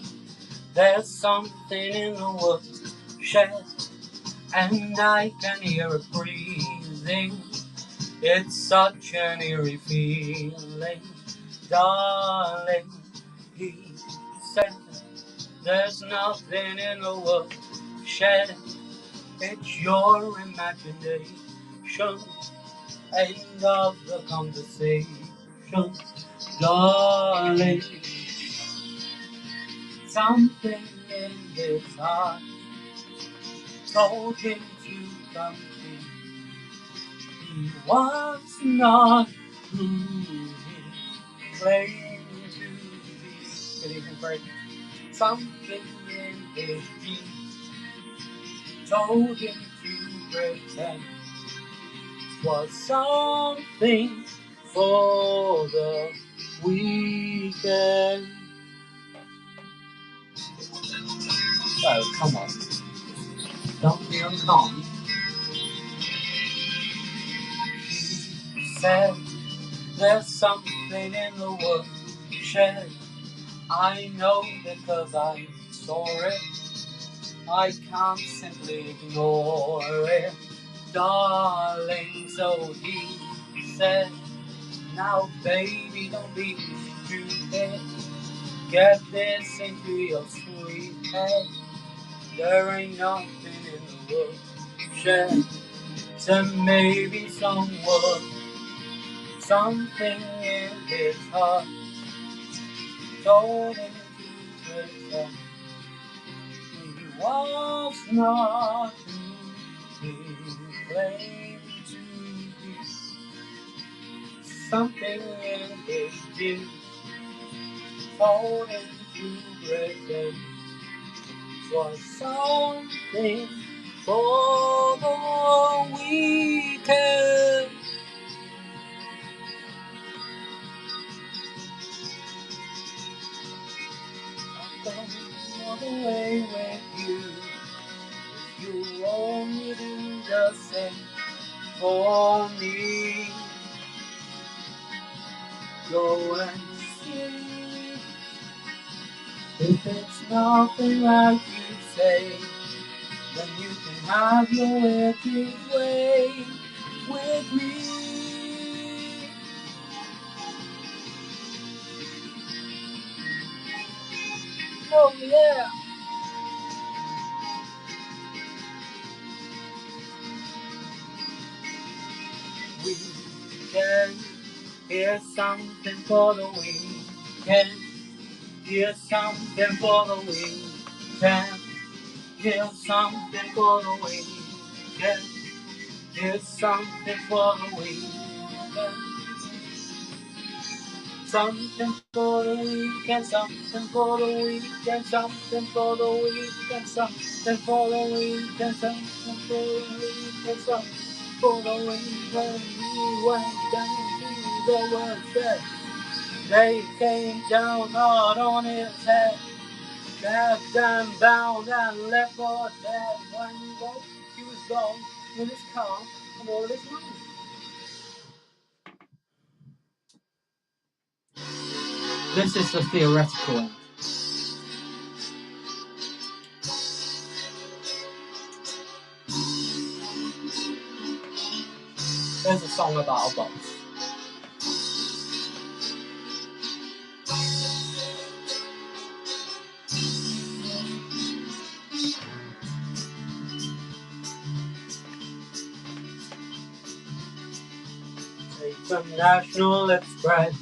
S5: there's something in the woods shed, and I can hear it breathing. It's such an eerie feeling, darling. He said there's nothing in the woods shed. It's your imagination End of the conversation, darling. Something in his heart told him to come in. He was not who he claimed to be. Good evening, Frank. Something in his genes told him to pretend was something for the weekend. Oh, come on. Don't be unkind. He said there's something in the woodshed. I know because I saw it. I can't simply ignore it, darling. So he said, now baby, don't be stupid. Get this into your sweet head. There ain't nothing in the woodshed. So maybe some wood, something in his heart told him to pretend he was not who he claimed to be. Something in his genes told him to pretend was something for the weekend. I'm going all the way with you. If you only do the same for me, go and see. If it's nothing like you say, then you can have your wicked way with me. Oh yeah. Weekend, here's something for the weekend. Here's something for the weekend. Here's something for the weekend. Here's something for the weekend. Something for the weekend. Something for the weekend. Something for the weekend. Something for the weekend. Something for the weekend. Something for the weekend. He went down to the woodshed. They came down hard on his head. Grabbed and bound and left for dead. When he was gone with his car and all his money. This is the theoretical end. There's a song about a box. Take the National Express.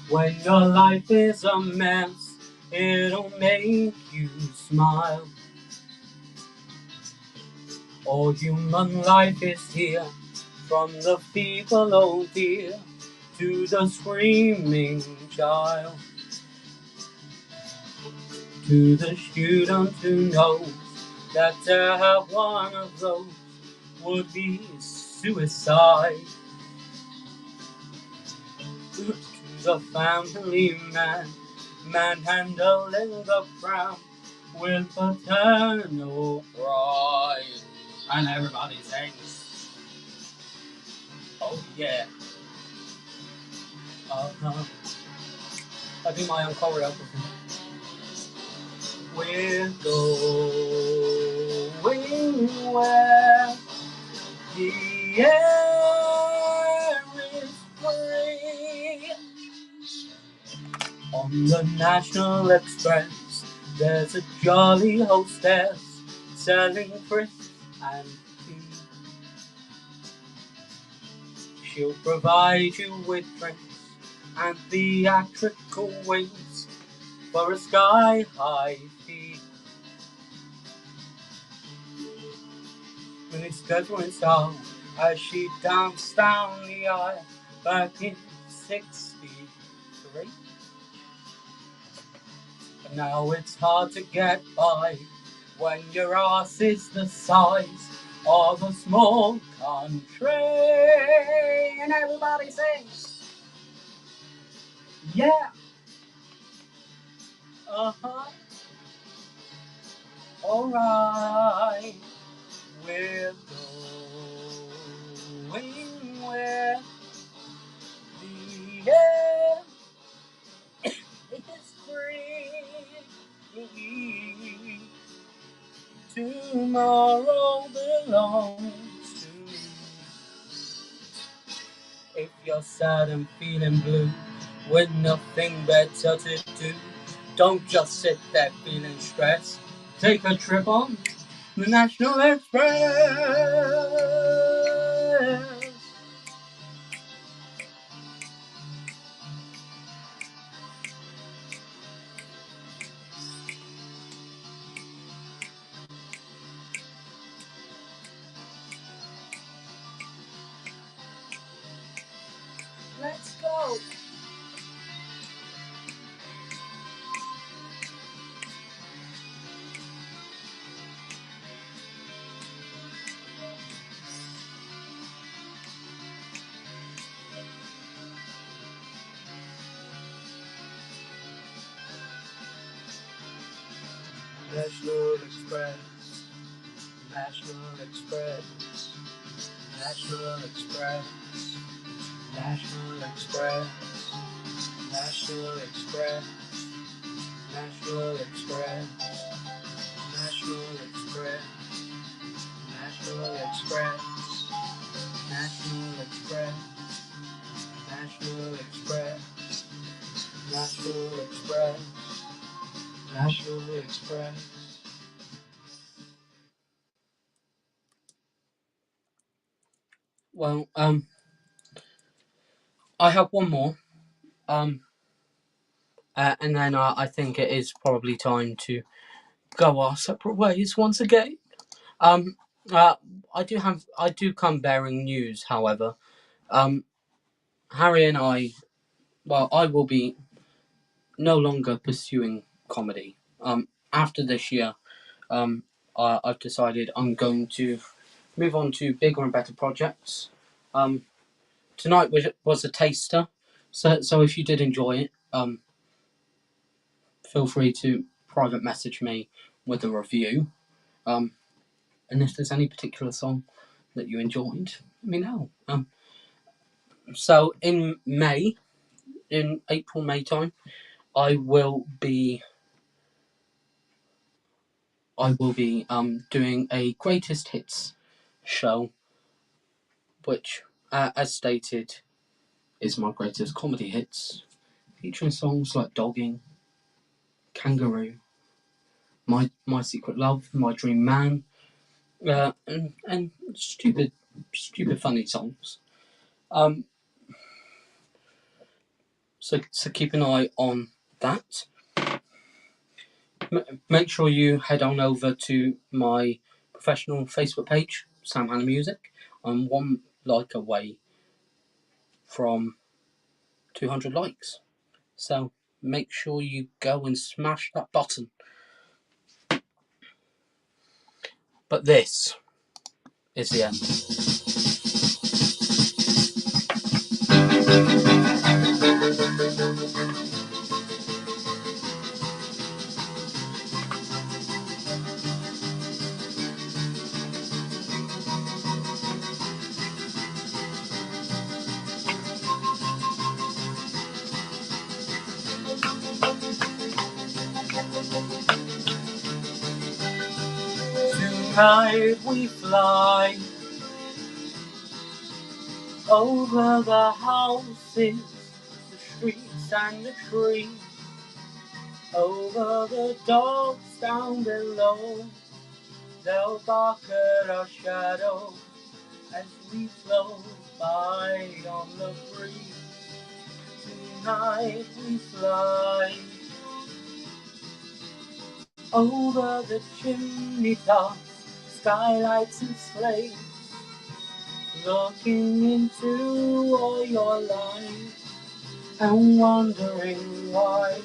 S5: When your life is a mess, it'll make you smile. All human life is here, from the feeble old dear to the screaming child. To the student who knows that to have one of those would be suicide. To the family man manhandling the pram with paternal pride. And everybody sings, oh yeah. I do my own choreography. We're going where the air is free. On the National Express, there's a jolly hostess selling crisps and tea. She'll provide you with drinks and theatrical wings for a sky-high fee. And it's guzzling sound as she danced down the aisle back in '63. But now it's hard to get by when your ass is the size of a small country. And everybody sings, yeah, uh-huh, alright, we're going where the air is free. Tomorrow belongs to me. If you're sad and feeling blue, with nothing better to do, don't just sit there feeling stressed. Take a trip on the National Express. Let's go. National Express, National Express, National Express, National Express, National Express, National Express, National Express, National Express, National Express, National Express, National Express, National Express. Well, I have one more, and then I think it is probably time to go our separate ways once again. Um, I do come bearing news, however. Harry and I, well, I will be no longer pursuing comedy. After this year, I've decided I'm going to move on to bigger and better projects. Tonight was a taster, so if you did enjoy it, feel free to private message me with a review. And if there's any particular song that you enjoyed, let me know. So in April, May time, I will be doing a greatest hits show, which, as stated, is my greatest comedy hits, featuring songs like Dogging, Kangaroo, My Secret Love, My Dream Man, and stupid funny songs. So keep an eye on that. Make sure you head on over to my professional Facebook page, Sam Hanna Music. I'm one like away from 200 likes. So make sure you go and smash that button. But this is the end. Tonight we fly over the houses, the streets and the trees, over the dogs down below. They'll bark at our shadow as we flow. Light on the breeze, tonight we fly over the chimney tops, skylights and slates, looking into all your life and wondering why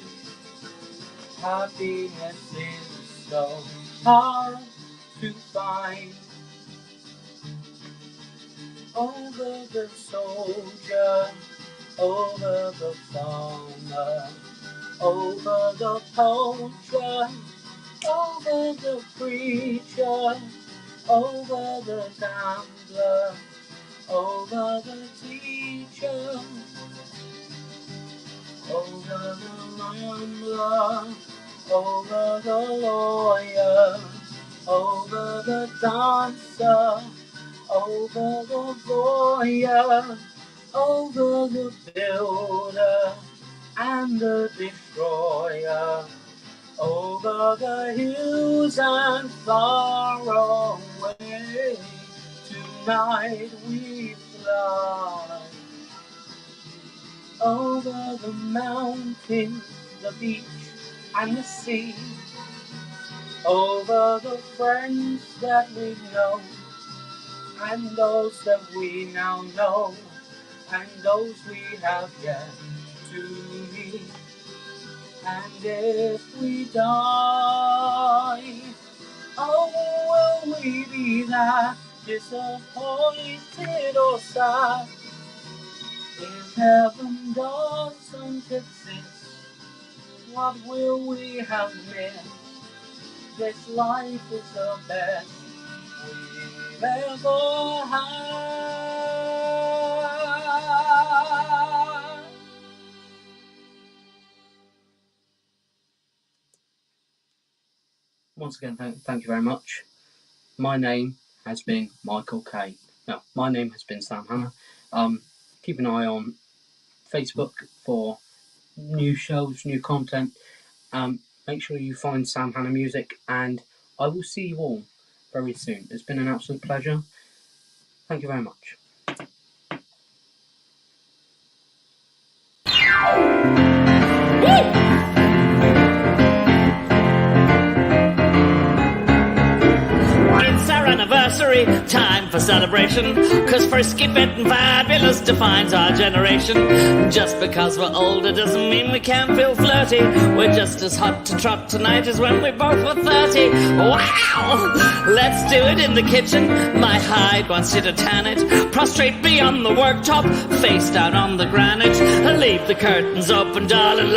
S5: happiness is so hard to find. Over the soldier, over the farmer, over the poacher, over the preacher, over the gambler, over the teacher, over the rambler, over the lawyer, over the dancer, over the voyeur, over the builder and the destroyer, over the hills and far away, tonight we fly. Over the mountains, the beach and the sea, over the friends that we've known, and those that we now know, and those we have yet to meet. And if we die, oh, will we be that disappointed or sad? If heaven doesn't exist, what will we have missed? This life is the best we've ever had. Once again, thank you very much. My name has been Michael K. No, my name has been Sam Hanna. Keep an eye on Facebook for new shows, new content. Make sure you find Sam Hanna Music, and I will see you all very soon. It's been an absolute pleasure. Thank you very much.
S4: It's our anniversary, time for celebration, 'cause frisky, fit and fabulous defines our generation. Just because we're older doesn't mean we can't feel flirty. We're just as hot to trot tonight as when we both were 30. Wow! Let's do it in the kitchen. My hide wants you to tan it. Prostrate me on the worktop, face down on the granite. Leave the curtains open, darling.